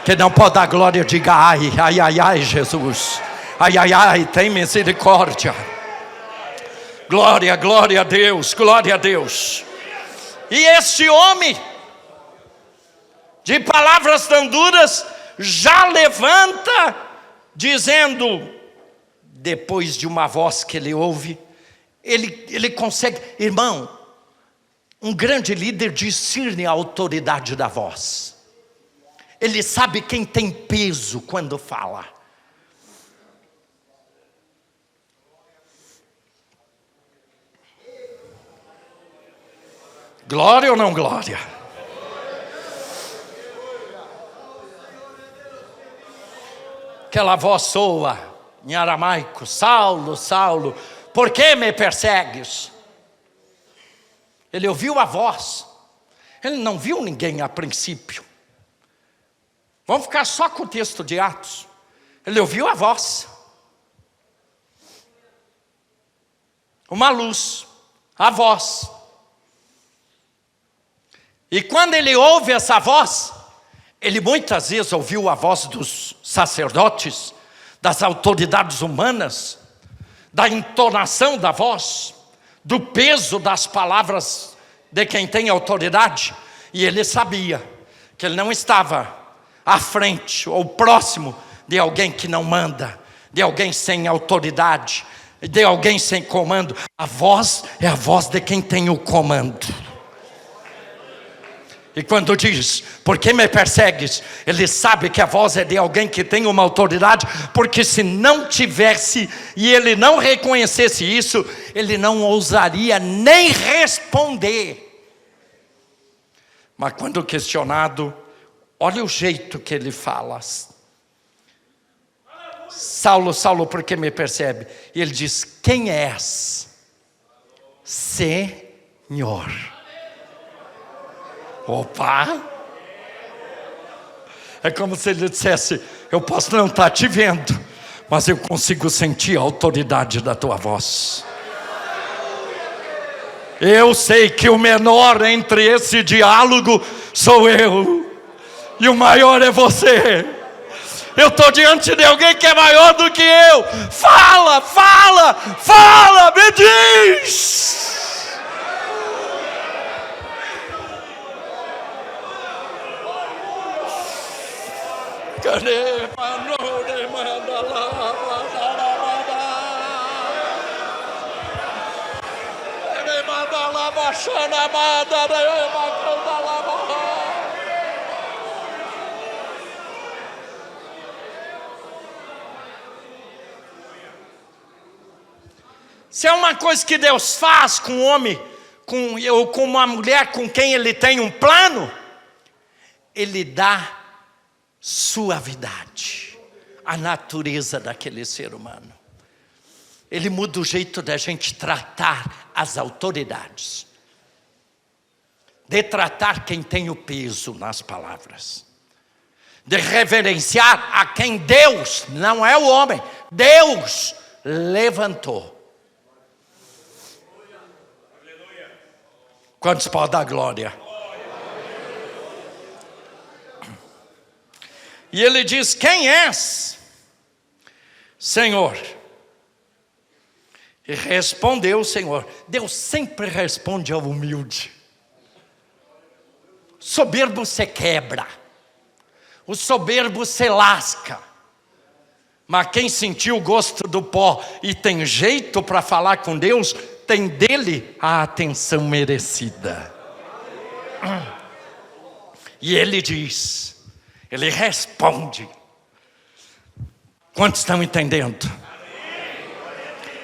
Quem não pode dar glória, diga ai, ai, ai, ai, Jesus. Ai, ai, ai, tem misericórdia. Glória, glória a Deus, glória a Deus. E este homem, de palavras tão duras, já levanta, dizendo, depois de uma voz que ele ouve, ele consegue, irmão, um grande líder discerne a autoridade da voz. Ele sabe quem tem peso quando fala. Glória ou não glória? Aquela voz soa em aramaico: Saulo, Saulo, por que me persegues? Ele ouviu a voz. Ele não viu ninguém a princípio. Vamos ficar só com o texto de Atos. Ele ouviu a voz. Uma luz, a voz. E quando ele ouve essa voz, ele muitas vezes ouviu a voz dos sacerdotes, das autoridades humanas, da entonação da voz, do peso das palavras de quem tem autoridade. E ele sabia que ele não estava à frente ou próximo de alguém que não manda, de alguém sem autoridade, de alguém sem comando. A voz é a voz de quem tem o comando. E quando diz, por que me persegues? Ele sabe que a voz é de alguém que tem uma autoridade, porque se não tivesse e ele não reconhecesse isso, ele não ousaria nem responder. Mas quando questionado, olha o jeito que ele fala. Saulo, Saulo, por que me persegue? E ele diz, quem és? Senhor. Opa! É como se ele dissesse, eu posso não estar te vendo, mas eu consigo sentir a autoridade da tua voz. Eu sei que o menor entre esse diálogo sou eu, e o maior é você. Eu estou diante de alguém que é maior do que eu. Fala, fala, fala, me diz. Se é uma coisa que Deus faz com um homem, ou com uma mulher com quem Ele tem um plano, Ele dá suavidade à natureza daquele ser humano. Ele muda o jeito da gente tratar as autoridades, de tratar quem tem o peso nas palavras. de reverenciar a quem Deus, não é o homem, Deus levantou. Quantos podem dar glória? E ele diz: quem és, Senhor? E respondeu o Senhor. Deus sempre responde ao humilde. Soberbo se quebra, o soberbo se lasca, mas quem sentiu o gosto do pó e tem jeito para falar com Deus, tem dele a atenção merecida. E ele diz, ele responde. Quantos estão entendendo?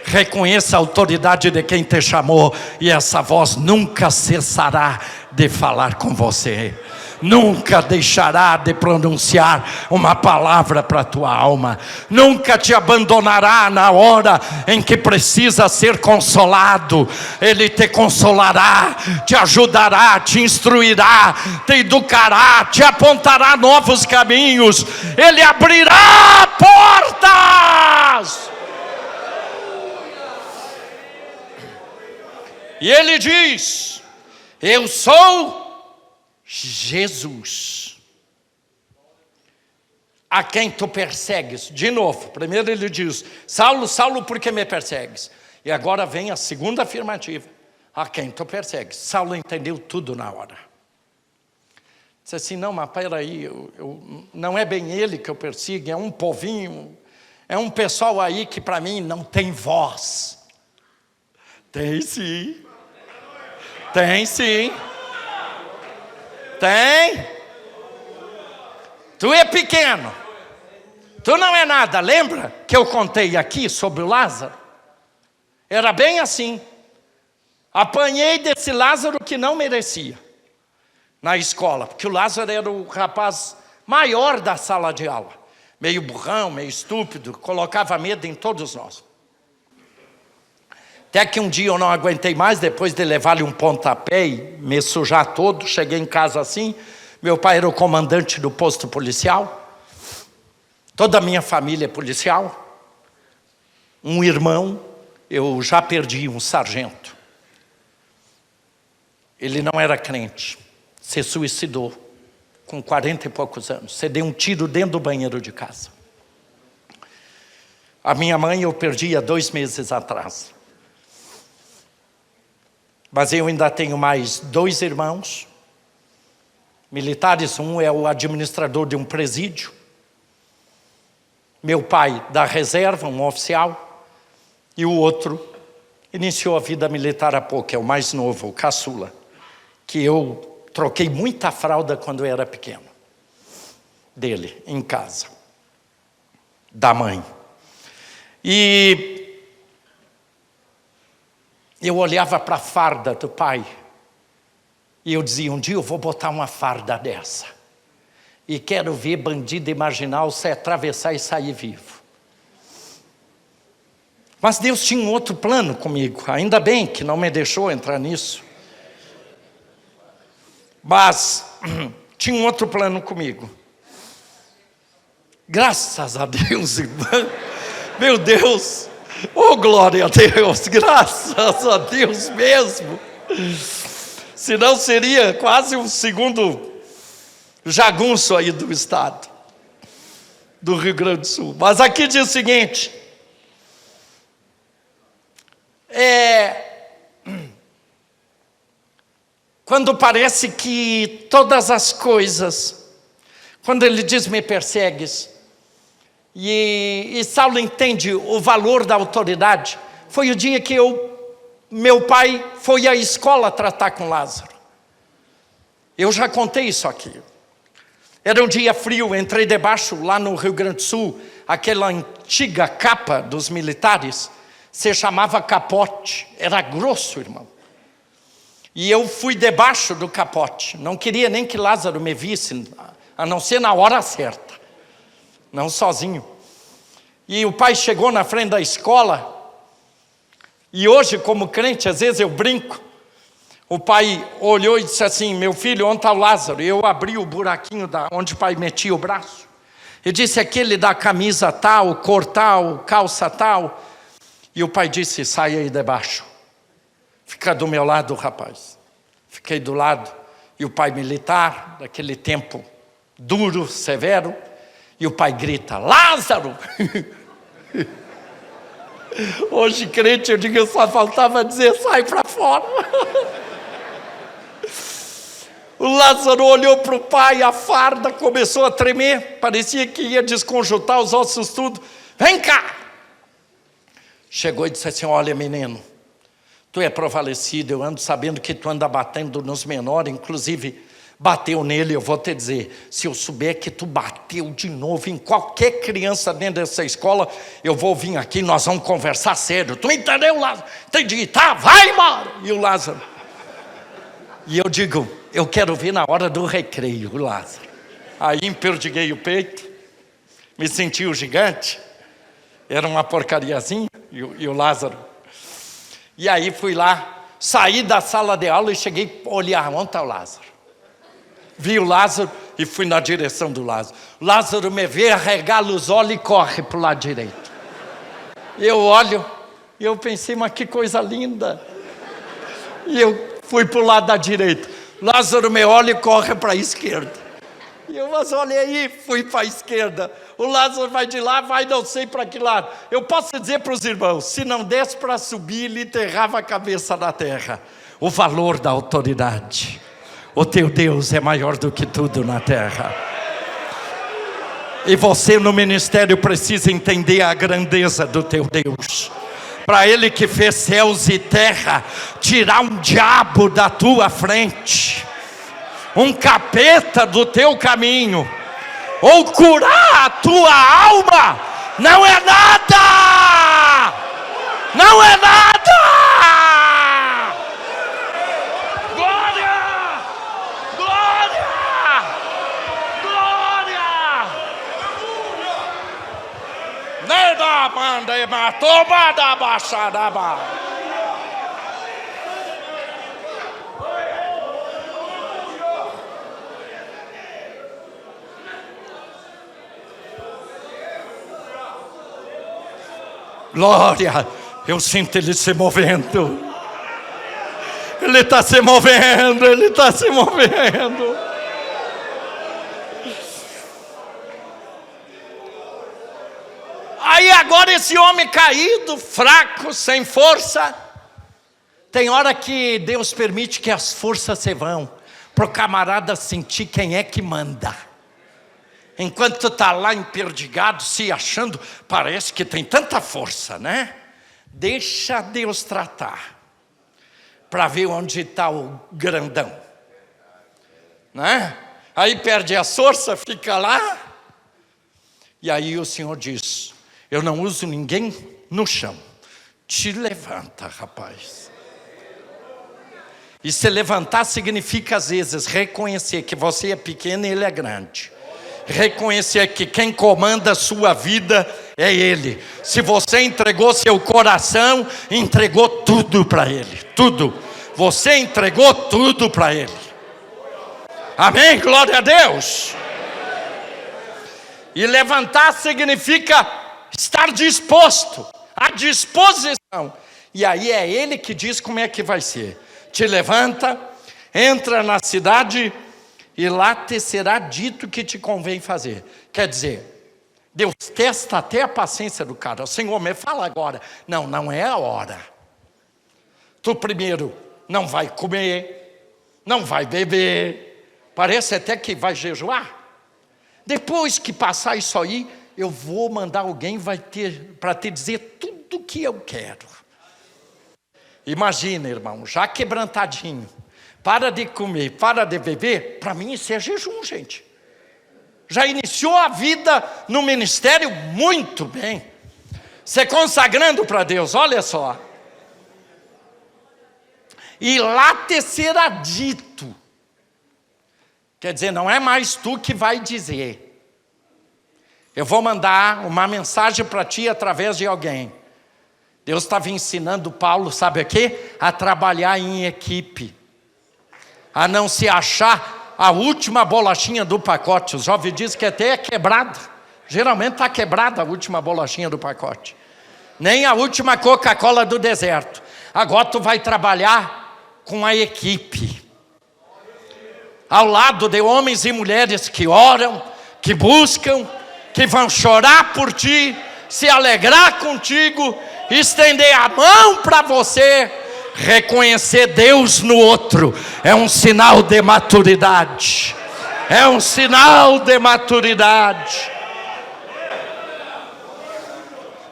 Reconheça a autoridade de quem te chamou, e essa voz nunca cessará de falar com você. Nunca deixará de pronunciar uma palavra para a tua alma. Nunca te abandonará na hora em que precisa ser consolado. Ele te consolará, te ajudará, te instruirá, te educará, te apontará novos caminhos. Ele abrirá portas. E ele diz: eu sou Jesus, a quem tu persegues. De novo, primeiro ele diz: Saulo, Saulo, por que me persegues? E agora vem a segunda afirmativa: a quem tu persegues. Saulo entendeu tudo na hora. Disse assim: não, mas peraí, não é bem ele que eu persigo, é um povinho, é um pessoal aí que para mim não tem voz. Tem sim. Tem sim. Tem. Tu é pequeno. Tu não é nada. Lembra que eu contei aqui sobre o Lázaro? Era bem assim. Apanhei desse Lázaro que não merecia na escola, porque o Lázaro era o rapaz maior da sala de aula. Meio burrão, meio estúpido, colocava medo em todos nós. Até que um dia eu não aguentei mais, depois de levar-lhe um pontapé e me sujar todo, cheguei em casa assim. Meu pai era o comandante do posto policial, toda a minha família é policial. Um irmão, eu já perdi, um sargento. Ele não era crente, se suicidou com 40 e poucos anos. Você deu um tiro dentro do banheiro de casa. A minha mãe eu perdi há 2 meses atrás. Mas eu ainda tenho mais 2 irmãos militares. Um é o administrador de um presídio. Meu pai da reserva, um oficial. E o outro iniciou a vida militar há pouco, é o mais novo, o caçula. Que eu troquei muita fralda quando eu era pequeno. Dele, em casa. Da mãe. E eu olhava para a farda do pai e eu dizia: um dia eu vou botar uma farda dessa e quero ver bandido marginal se atravessar e sair vivo. Mas Deus tinha um outro plano comigo, ainda bem que não me deixou entrar nisso. Mas tinha um outro plano comigo. Graças a Deus, irmã. Meu Deus. Oh, glória a Deus, graças a Deus mesmo. Senão seria quase um segundo jagunço aí do estado, do Rio Grande do Sul. Mas aqui diz o seguinte: quando parece que todas as coisas, quando ele diz me persegues, e Saulo entende o valor da autoridade, foi o dia que meu pai foi à escola tratar com Lázaro. Eu já contei isso aqui. Era um dia frio, entrei debaixo, lá no Rio Grande do Sul, aquela antiga capa dos militares, se chamava capote, era grosso, irmão. E eu fui debaixo do capote, não queria nem que Lázaro me visse, a não ser na hora certa. Não sozinho. E o pai chegou na frente da escola. E hoje, como crente, às vezes eu brinco. O pai olhou e disse assim: meu filho, onde está o Lázaro? E eu abri o buraquinho onde o pai metia o braço. E disse: aquele da camisa tal, cor tal, calça tal. E o pai disse: sai aí debaixo. Fica do meu lado, rapaz. Fiquei do lado. E o pai militar, daquele tempo duro, severo. E o pai grita: Lázaro! Hoje, crente, eu digo, só faltava dizer: sai para fora. O Lázaro olhou para o pai, a farda começou a tremer, parecia que ia desconjuntar os ossos tudo. Vem cá! Chegou e disse assim: olha, menino, tu é provalecido, eu ando sabendo que tu anda batendo nos menores, inclusive bateu nele. Eu vou te dizer, se eu souber que tu bateu de novo em qualquer criança dentro dessa escola, eu vou vir aqui, nós vamos conversar sério. Tu entendeu, Lázaro? Entendi, tá, vai embora. E o Lázaro, e eu digo, eu quero ver na hora do recreio, o Lázaro. Aí emperdiguei o peito, me senti o gigante, era uma porcariazinha, e o Lázaro. E aí fui lá, saí da sala de aula e cheguei a olhar, onde está o Lázaro? Vi o Lázaro e fui na direção do Lázaro. Lázaro me vê, arregala os olhos e corre para o lado direito. Eu olho e eu pensei, mas que coisa linda. E eu fui para o lado da direita. Lázaro me olha e corre para a esquerda. E eu, mas olha aí, fui para a esquerda. O Lázaro vai de lá, vai não sei para que lado. Eu posso dizer para os irmãos, se não desse para subir, ele enterrava a cabeça na terra. O valor da autoridade. O teu Deus é maior do que tudo na terra. E você no ministério precisa entender a grandeza do teu Deus. Para Ele que fez céus e terra, tirar um diabo da tua frente, um capeta do teu caminho, ou curar a tua alma, não é nada! Não é nada! Toma da baixada. Glória, eu sinto Ele se movendo. Ele está se movendo, Ele está se movendo. Aí agora esse homem caído, fraco, sem força. Tem hora que Deus permite que as forças se vão, para o camarada sentir quem é que manda. Enquanto tu está lá emperdigado, se achando, parece que tem tanta força, né? Deixa Deus tratar, para ver onde está o grandão, né? Aí perde a força, fica lá. E aí o Senhor diz: eu não uso ninguém no chão. Te levanta, rapaz. E se levantar significa, às vezes, reconhecer que você é pequeno e Ele é grande. Reconhecer que quem comanda a sua vida é Ele. Se você entregou seu coração, entregou tudo para Ele. Tudo. Você entregou tudo para Ele. Amém? Glória a Deus. E levantar significa estar disposto, à disposição. E aí é Ele que diz como é que vai ser. Te levanta, entra na cidade e lá te será dito o que te convém fazer. Quer dizer, Deus testa até a paciência do cara. O Senhor me fala agora. Não, não é a hora. Tu primeiro não vai comer, não vai beber. Parece até que vai jejuar. Depois que passar isso aí, eu vou mandar alguém para te dizer tudo o que eu quero. Imagina, irmão, já quebrantadinho. Para de comer, para de beber. Para mim isso é jejum, gente. Já iniciou a vida no ministério muito bem. Se consagrando para Deus, olha só. E lá te será dito. Quer dizer, não é mais tu que vai dizer. Eu vou mandar uma mensagem para ti através de alguém. Deus estava ensinando Paulo, sabe o quê? A trabalhar em equipe. a não se achar a última bolachinha do pacote. Os jovens dizem que até é quebrada. Geralmente está quebrada a última bolachinha do pacote. Nem a última Coca-Cola do deserto. Agora tu vai trabalhar com a equipe. Ao lado de homens e mulheres que oram, que buscam, que vão chorar por ti, se alegrar contigo, estender a mão para você. Reconhecer Deus no outro é um sinal de maturidade. É um sinal de maturidade.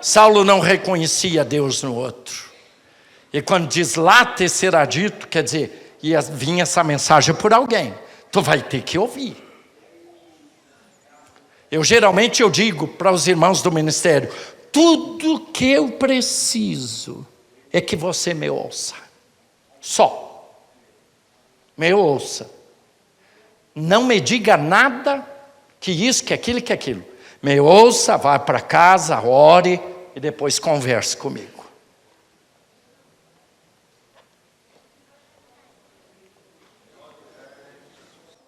Saulo não reconhecia Deus no outro. E quando diz lá te será dito, quer dizer, ia vir essa mensagem por alguém. Tu vai ter que ouvir. Geralmente eu digo para os irmãos do ministério, tudo que eu preciso é que você me ouça. Só. Me ouça. Não me diga nada que isso, que aquilo, que aquilo. Me ouça, vá para casa, ore e depois converse comigo.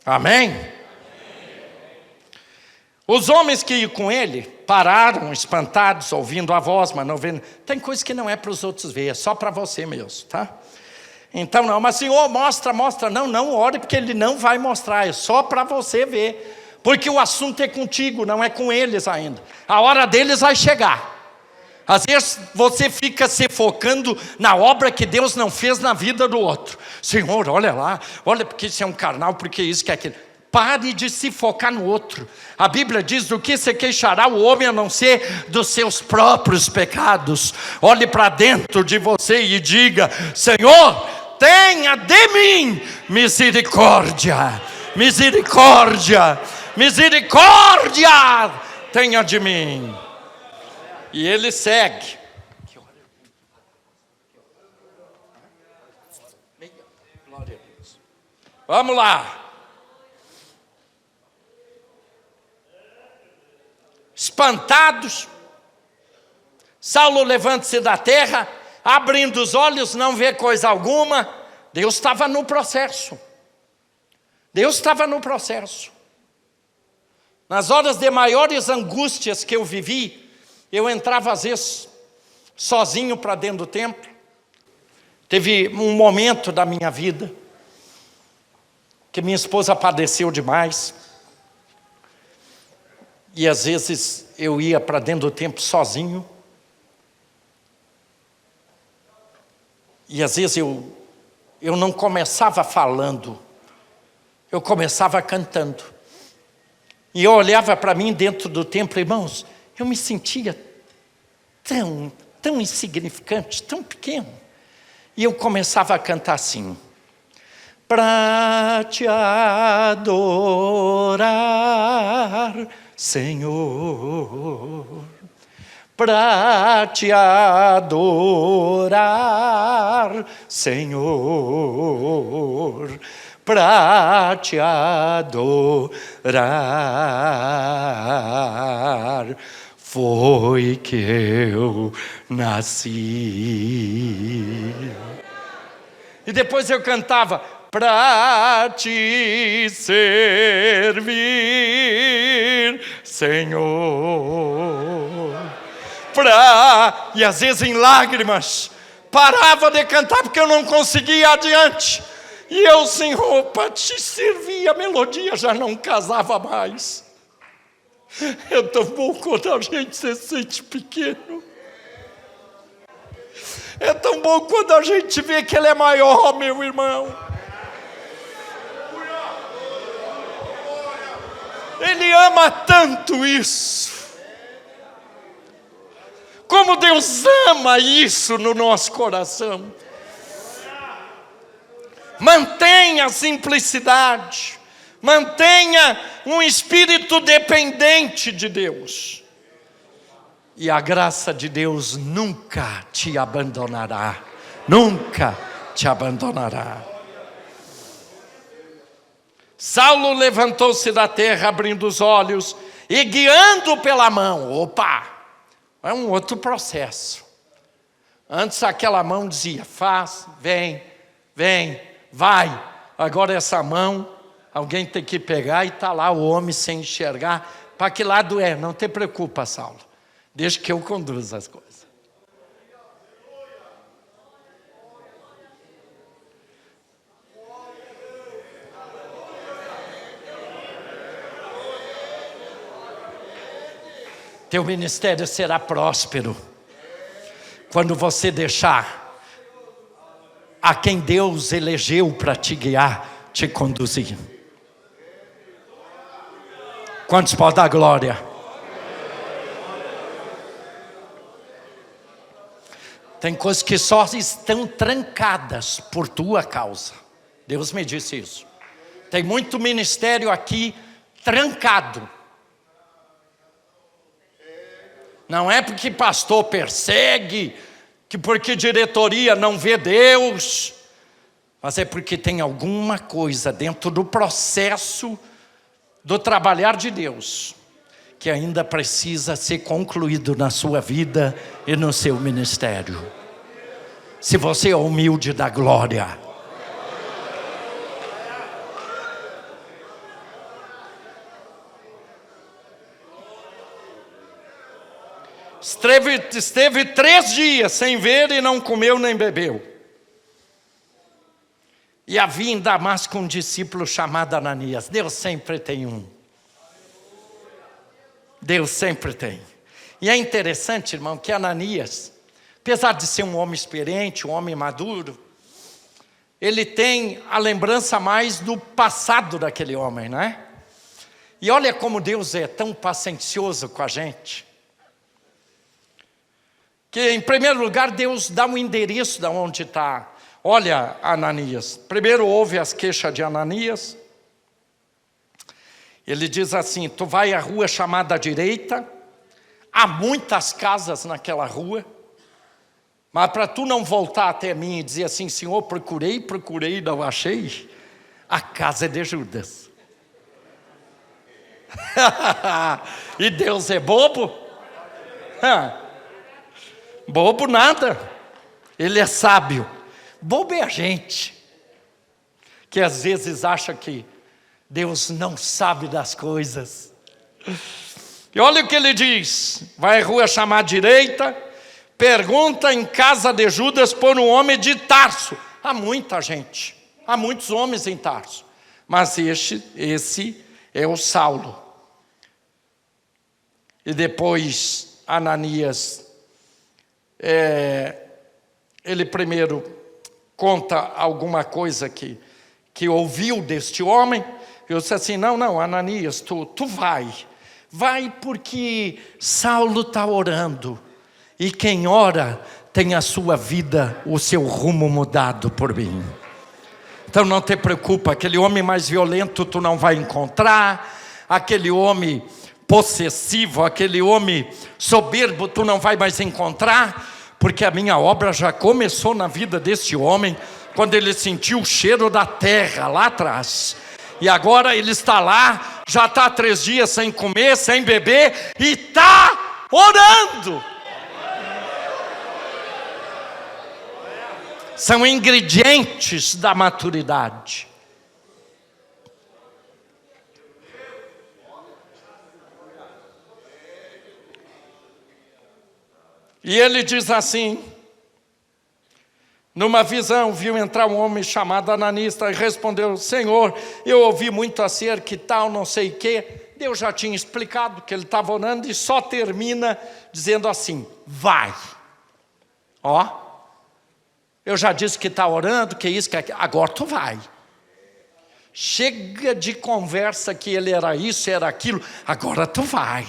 Amém? Os homens que iam com ele pararam espantados, ouvindo a voz, mas não vendo. Tem coisa que não é para os outros ver, é só para você mesmo, tá? Então não, mas Senhor, mostra. Não ore, porque Ele não vai mostrar, é só para você ver. Porque o assunto é contigo, não é com eles ainda. A hora deles vai chegar. Às vezes você fica se focando na obra que Deus não fez na vida do outro. Senhor, olha lá, olha porque isso é um carnal, porque isso que é aquilo. Pare de se focar no outro. A Bíblia diz, do que se queixará o homem a não ser dos seus próprios pecados. Olhe para dentro de você e diga, Senhor, tenha de mim misericórdia. Misericórdia. Misericórdia. Tenha de mim. E ele segue. Vamos lá. Espantados, Saulo levanta-se da terra, abrindo os olhos, não vê coisa alguma. Deus estava no processo. Deus estava no processo. Nas horas de maiores angústias que eu vivi, eu entrava às vezes sozinho para dentro do templo. Teve um momento da minha vida que minha esposa padeceu demais. E às vezes eu ia para dentro do templo sozinho. E às vezes eu não começava falando, eu começava cantando. E eu olhava para mim dentro do templo, irmãos, eu me sentia tão insignificante, tão pequeno. E eu começava a cantar assim. Para te adorar, Senhor, para te adorar, Senhor, para te adorar, foi que eu nasci. E depois eu cantava, para te servir, Senhor. E às vezes em lágrimas, parava de cantar porque eu não conseguia ir adiante. E eu, Senhor, para te servir, a melodia já não casava mais. É tão bom quando a gente se sente pequeno. É tão bom quando a gente vê que Ele é maior, meu irmão. Ele ama tanto isso. Como Deus ama isso no nosso coração. Mantenha a simplicidade. Mantenha um espírito dependente de Deus. E a graça de Deus nunca te abandonará. Nunca te abandonará. Saulo levantou-se da terra, abrindo os olhos e guiando pela mão. Opa! É um outro processo. Antes aquela mão dizia, faz, vem, vai. Agora essa mão, alguém tem que pegar e está lá o homem sem enxergar. Para que lado é? Não te preocupa, Saulo. Deixa que eu conduza as coisas. Teu ministério será próspero quando você deixar a quem Deus elegeu para te guiar, te conduzir. Quantos podem dar glória? Tem coisas que só estão trancadas por tua causa. Deus me disse isso. Tem muito ministério aqui trancado. Não é porque pastor persegue, que porque diretoria não vê Deus, mas é porque tem alguma coisa dentro do processo do trabalhar de Deus que ainda precisa ser concluído na sua vida e no seu ministério. Se você é humilde, dá glória. Esteve 3 dias sem ver e não comeu nem bebeu. E havia em Damasco um discípulo chamado Ananias. Deus sempre tem um. Deus sempre tem. E é interessante, irmão, que Ananias, apesar de ser um homem experiente, um homem maduro, ele tem a lembrança mais do passado daquele homem, não é? E olha como Deus é tão paciencioso com a gente. Que em primeiro lugar Deus dá um endereço de onde está. Olha, Ananias, primeiro ouve as queixas de Ananias. Ele diz assim: tu vai à rua chamada à direita, há muitas casas naquela rua, mas para tu não voltar até mim e dizer assim: Senhor, procurei, não achei, a casa é de Judas. E Deus é bobo? Bobo nada, Ele é sábio. Bobo é a gente, que às vezes acha que Deus não sabe das coisas. E olha o que ele diz: vai à rua chamar à direita, pergunta em casa de Judas por um homem de Tarso. Há muita gente, há muitos homens em Tarso, mas esse é o Saulo. E depois Ananias, ele primeiro conta alguma coisa que ouviu deste homem. Eu disse assim: não, Ananias, tu vai porque Saulo está orando, e quem ora tem a sua vida, o seu rumo mudado por mim. Então não te preocupa, aquele homem mais violento tu não vai encontrar, aquele homem possessivo, aquele homem soberbo tu não vai mais encontrar, porque a minha obra já começou na vida desse homem, quando ele sentiu o cheiro da terra lá atrás, e agora ele está lá, já está 3 dias sem comer, sem beber, e está orando. São ingredientes da maturidade. E ele diz assim: numa visão, viu entrar um homem chamado Ananias e respondeu: Senhor, eu ouvi muito acerca e tal, não sei o quê. Deus já tinha explicado que ele estava orando, e só termina dizendo assim: vai. Ó, eu já disse que está orando, que isso, que aquilo, agora tu vai. Chega de conversa que ele era isso, era aquilo, agora tu vai.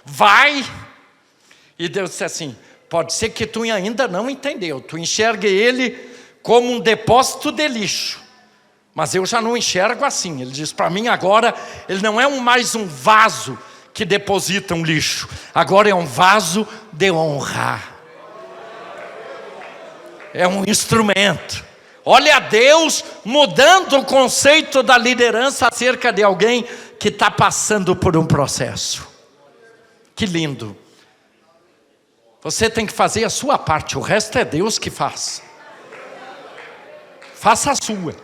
Vai. E Deus disse assim: pode ser que tu ainda não entendeu, tu enxerga ele como um depósito de lixo, mas eu já não enxergo assim. Ele diz para mim agora, ele não é mais um vaso que deposita um lixo, agora é um vaso de honra, é um instrumento. Olha Deus mudando o conceito da liderança acerca de alguém que está passando por um processo. Que lindo. Você tem que fazer a sua parte, o resto é Deus que faz. faça a sua.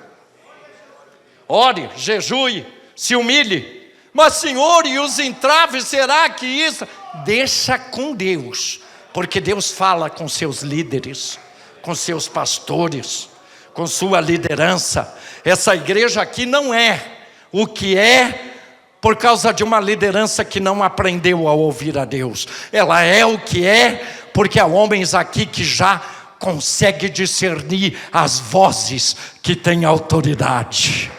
Ore, jejue, se humilhe. Mas, Senhor, e os entraves, será que isso? Deixa com Deus, porque Deus fala com seus líderes, com seus pastores, com sua liderança. Essa igreja aqui não é o que é por causa de uma liderança que não aprendeu a ouvir a Deus. Ela é o que é porque há homens aqui que já conseguem discernir as vozes que têm autoridade.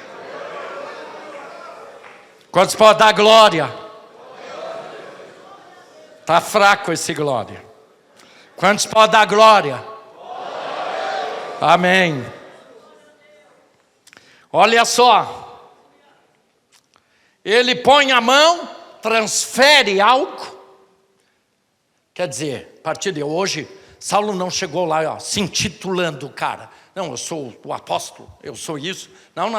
Quantos podem dar glória? Está fraco esse glória. Quantos podem dar glória? Amém. Olha só. Ele põe a mão, transfere algo. Quer dizer, a partir de hoje, Saulo não chegou lá se intitulando o cara. Não, eu sou o apóstolo, eu sou isso. Não.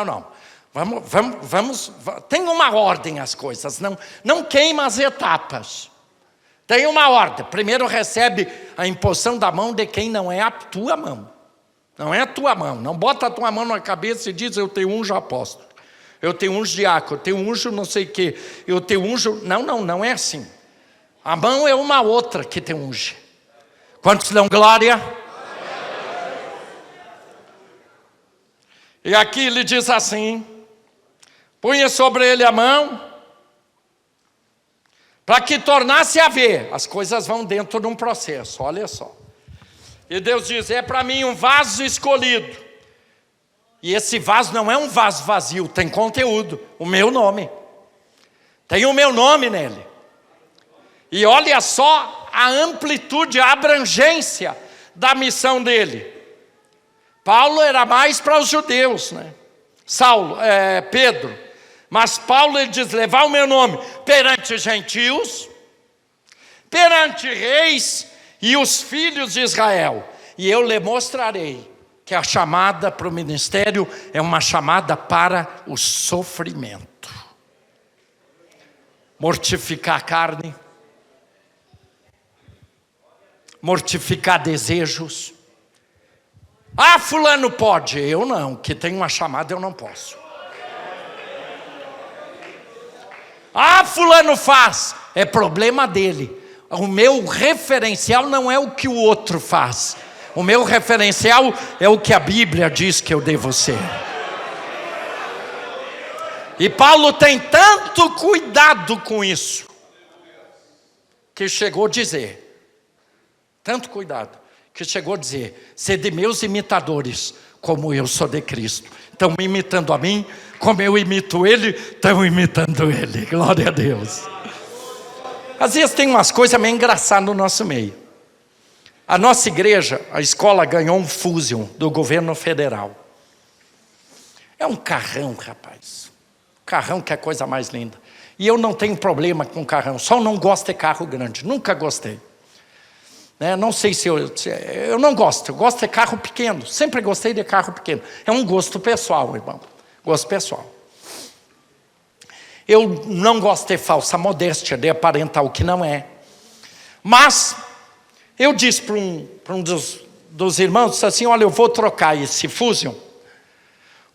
Vamos, tem uma ordem as coisas, não queima as etapas. Tem uma ordem. Primeiro recebe a imposição da mão de quem não é a tua mão. Não é a tua mão. Não bota a tua mão na cabeça e diz, eu tenho unjo apóstolo. Eu tenho unjo diácono, eu tenho unjo não sei o quê. Eu tenho unjo... Não é assim. A mão é uma outra que te unge. Quantos dão glória? E aqui ele diz assim, punha sobre ele a mão, para que tornasse a ver. As coisas vão dentro de um processo, olha só. E Deus diz, é para mim um vaso escolhido. E esse vaso não é um vaso vazio, tem conteúdo, o meu nome. Tem o meu nome nele. E olha só a amplitude, a abrangência da missão dele. Paulo era mais para os judeus, né? Pedro. Mas Paulo ele diz, levar o meu nome perante gentios, perante reis e os filhos de Israel. E eu lhe mostrarei que a chamada para o ministério é uma chamada para o sofrimento. Mortificar a carne, mortificar desejos. Ah, fulano pode, eu não, que tem uma chamada eu não posso. Ah, fulano faz, é problema dele. O meu referencial não é o que o outro faz. O meu referencial é o que a Bíblia diz que eu devo ser. E Paulo tem tanto cuidado com isso, que chegou a dizer, tanto cuidado, que chegou a dizer, sede meus imitadores, como eu sou de Cristo. Estão me imitando a mim, como eu imito ele, estão imitando ele. Glória a Deus. Às vezes tem umas coisas meio engraçadas no nosso meio. A nossa igreja, a escola ganhou um Fusion do governo federal. É um carrão, rapaz. Carrão que é a coisa mais linda. E eu não tenho problema com carrão, só não gosto de carro grande, nunca gostei. Não sei se eu não gosto, eu gosto de carro pequeno, sempre gostei de carro pequeno. É um gosto pessoal, irmão, gosto pessoal. Eu não gosto de falsa modéstia, de aparentar o que não é. Mas eu disse para um dos irmãos, disse assim, olha, eu vou trocar esse Fusion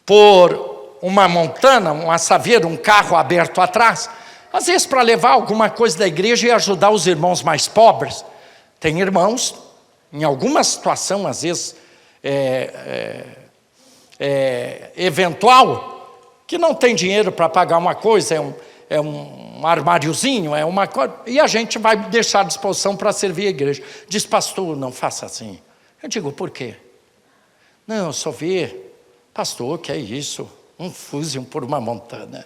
por uma Montana, uma Saveiro, um carro aberto atrás, às vezes para levar alguma coisa da igreja e ajudar os irmãos mais pobres. Tem irmãos, em alguma situação, às vezes, eventual, que não tem dinheiro para pagar uma coisa, é um armáriozinho, é uma coisa, e a gente vai deixar à disposição para servir a igreja. Diz, pastor, não faça assim. Eu digo, por quê? Não, eu só vi, pastor, que é isso? Um Fusion por uma Montana.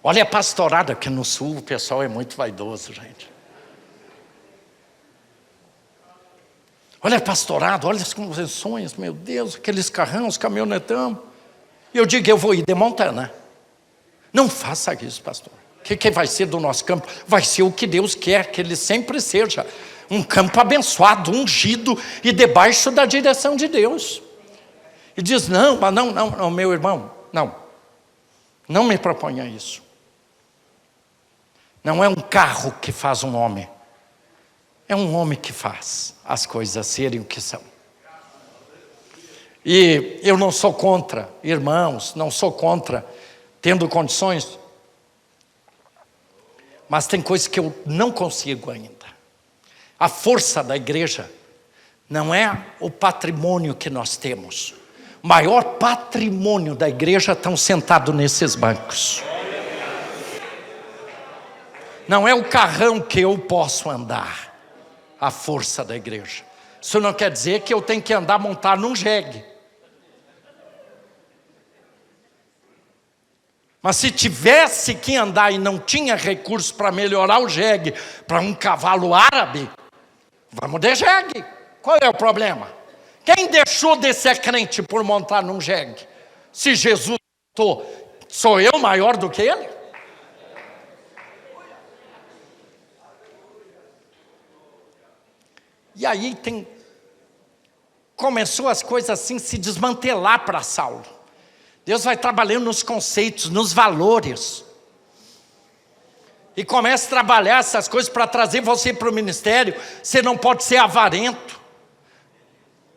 Olha a pastorada, que no sul o pessoal é muito vaidoso, gente. Olha pastorado, olha as convenções, meu Deus, aqueles carrões, caminhonetão. E eu digo, eu vou ir de Montana. Não faça isso, pastor. O que vai ser do nosso campo? Vai ser o que Deus quer que ele sempre seja. Um campo abençoado, ungido e debaixo da direção de Deus. E diz, não, meu irmão, não me proponha isso. Não é um carro que faz um homem. É um homem que faz as coisas serem o que são. E eu não sou contra, irmãos, não sou contra, tendo condições. Mas tem coisas que eu não consigo ainda. A força da igreja não é o patrimônio que nós temos. O maior patrimônio da igreja estão sentados nesses bancos. Não é o carrão que eu posso andar. A força da igreja. Isso não quer dizer que eu tenho que andar montar num jegue. Mas se tivesse que andar e não tinha recurso para melhorar o jegue, para um cavalo árabe, vamos de jegue. Qual é o problema? Quem deixou de ser crente por montar num jegue? Se Jesus montou, sou eu maior do que ele? E aí começou as coisas assim se desmantelar para Saulo. Deus vai trabalhando nos conceitos, nos valores. E começa a trabalhar essas coisas para trazer você para o ministério. Você não pode ser avarento.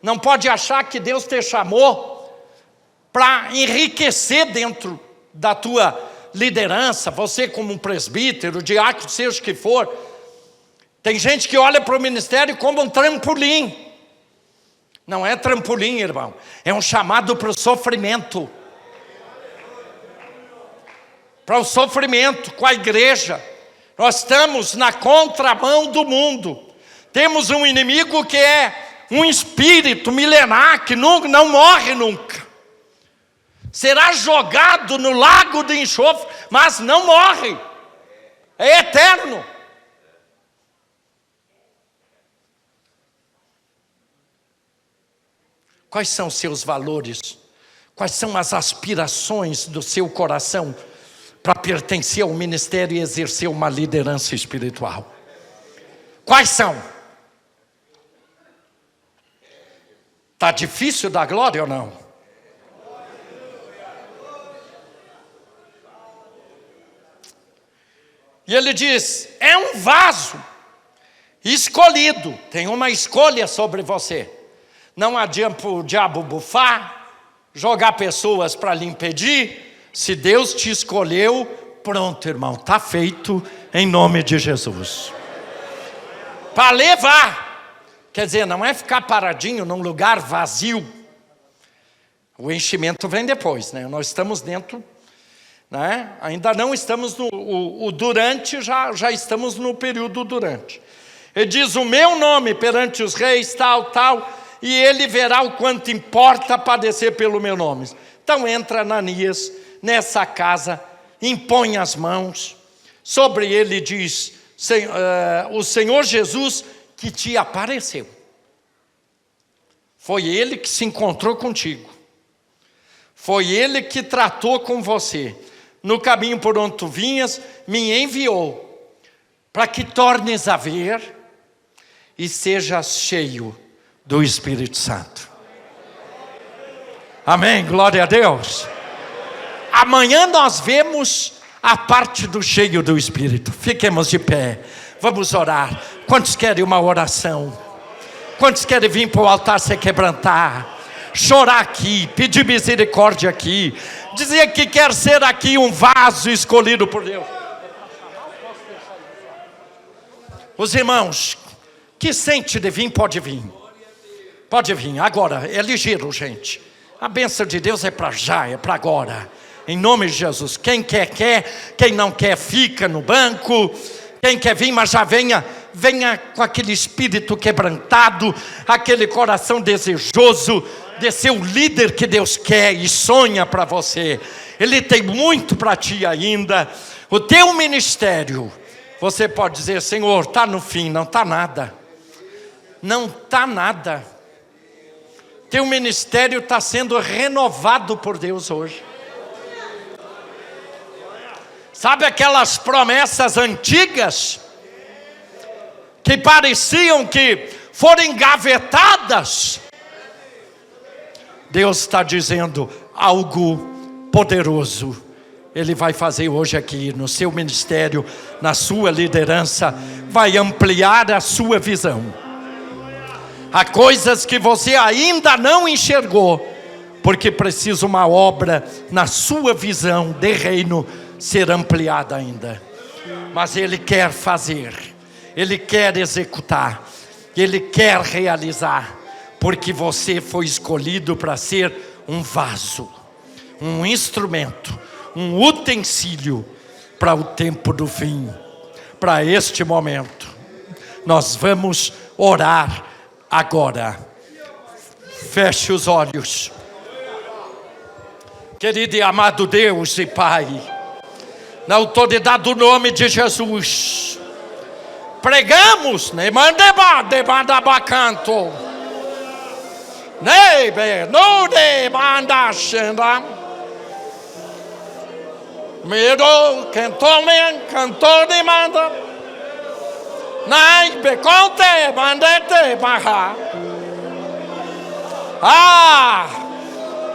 Não pode achar que Deus te chamou para enriquecer dentro da tua liderança. Você como um presbítero, diácono, seja o que for. Tem gente que olha para o ministério como um trampolim. Não é trampolim, irmão. É um chamado para o sofrimento. Para o sofrimento com a igreja. Nós estamos na contramão do mundo. Temos um inimigo que é um espírito milenar que não morre nunca. Será jogado no lago de enxofre, mas não morre. É eterno. Quais são os seus valores? Quais são as aspirações do seu coração para pertencer ao ministério e exercer uma liderança espiritual? Quais são? Está difícil dar glória ou não? E ele diz, é um vaso escolhido, tem uma escolha sobre você. Não adianta o diabo bufar, jogar pessoas para lhe impedir. Se Deus te escolheu, pronto, irmão, está feito em nome de Jesus. Para levar, quer dizer, não é ficar paradinho num lugar vazio. O enchimento vem depois, né? Nós estamos dentro, né? Ainda não estamos no durante, já estamos no período durante. Ele diz, o meu nome perante os reis, tal, e ele verá o quanto importa padecer pelo meu nome. Então entra Ananias nessa casa, impõe as mãos, sobre ele diz, o Senhor Jesus que te apareceu. Foi ele que se encontrou contigo. Foi ele que tratou com você. No caminho por onde tu vinhas, me enviou, para que tornes a ver e sejas cheio do Espírito Santo. Amém, glória a Deus. Amanhã nós vemos a parte do cheio do Espírito. Fiquemos de pé, vamos orar. Quantos querem uma oração? Quantos querem vir para o altar se quebrantar? Chorar aqui, pedir misericórdia aqui, dizer que quer ser aqui um vaso escolhido por Deus. Os irmãos que sente de vir, pode vir. Pode vir, agora, é ligeiro, gente. A bênção de Deus é para já, é para agora. Em nome de Jesus. Quem quer, quem não quer, fica no banco. Quem quer vir, mas já venha com aquele espírito quebrantado, aquele coração desejoso de ser o líder que Deus quer e sonha para você. Ele tem muito para ti ainda. O teu ministério, você pode dizer, Senhor, está no fim, não está nada. Não está nada. Teu ministério está sendo renovado por Deus hoje. Sabe aquelas promessas antigas que pareciam que foram engavetadas? Deus está dizendo algo poderoso. Ele vai fazer hoje aqui no seu ministério, na sua liderança, vai ampliar a sua visão. Há coisas que você ainda não enxergou, porque precisa uma obra na sua visão de reino ser ampliada ainda. Mas Ele quer fazer, Ele quer executar, Ele quer realizar, porque você foi escolhido para ser um vaso, um instrumento, um utensílio para o tempo do fim, para este momento. Nós vamos orar agora. Feche os olhos. Querido e amado Deus e Pai, na autoridade do nome de Jesus, pregamos, ne mandeba de mandabacanto, nebe no de mandashenda, medo cantor de manda, nai beconte mandete baha,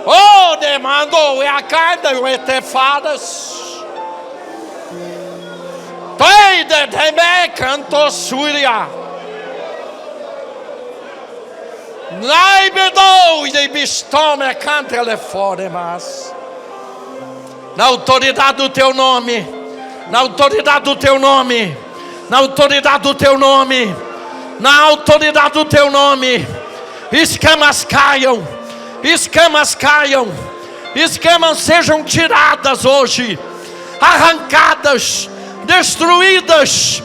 oh, demandou e a carne o etefadas. Pai de teme canto suria. Naibedou e bistome canta ele fora mas. Na autoridade do teu nome, na autoridade do teu nome, na autoridade do teu nome, na autoridade do teu nome, escamas caiam. Escamas caiam, escamas sejam tiradas hoje, arrancadas, destruídas,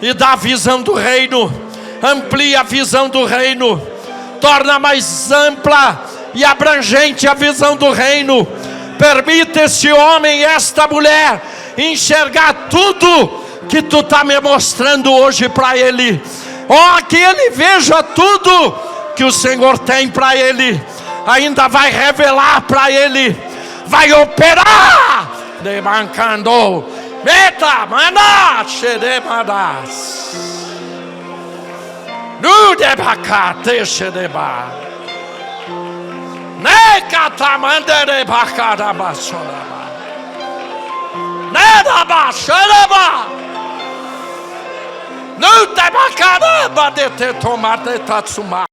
e dá a visão do reino, amplia a visão do reino, torna mais ampla e abrangente a visão do reino. Permite esse homem e esta mulher enxergar tudo que tu está me mostrando hoje para ele. Que ele veja tudo que o Senhor tem para ele. Ainda vai revelar para ele, vai operar, demancando, meta, manache, demadas, nu debacate, chedeba, necatamande debacada baçonaba, nedaba, chedeba, nu debacada, badete tomate tatsuma.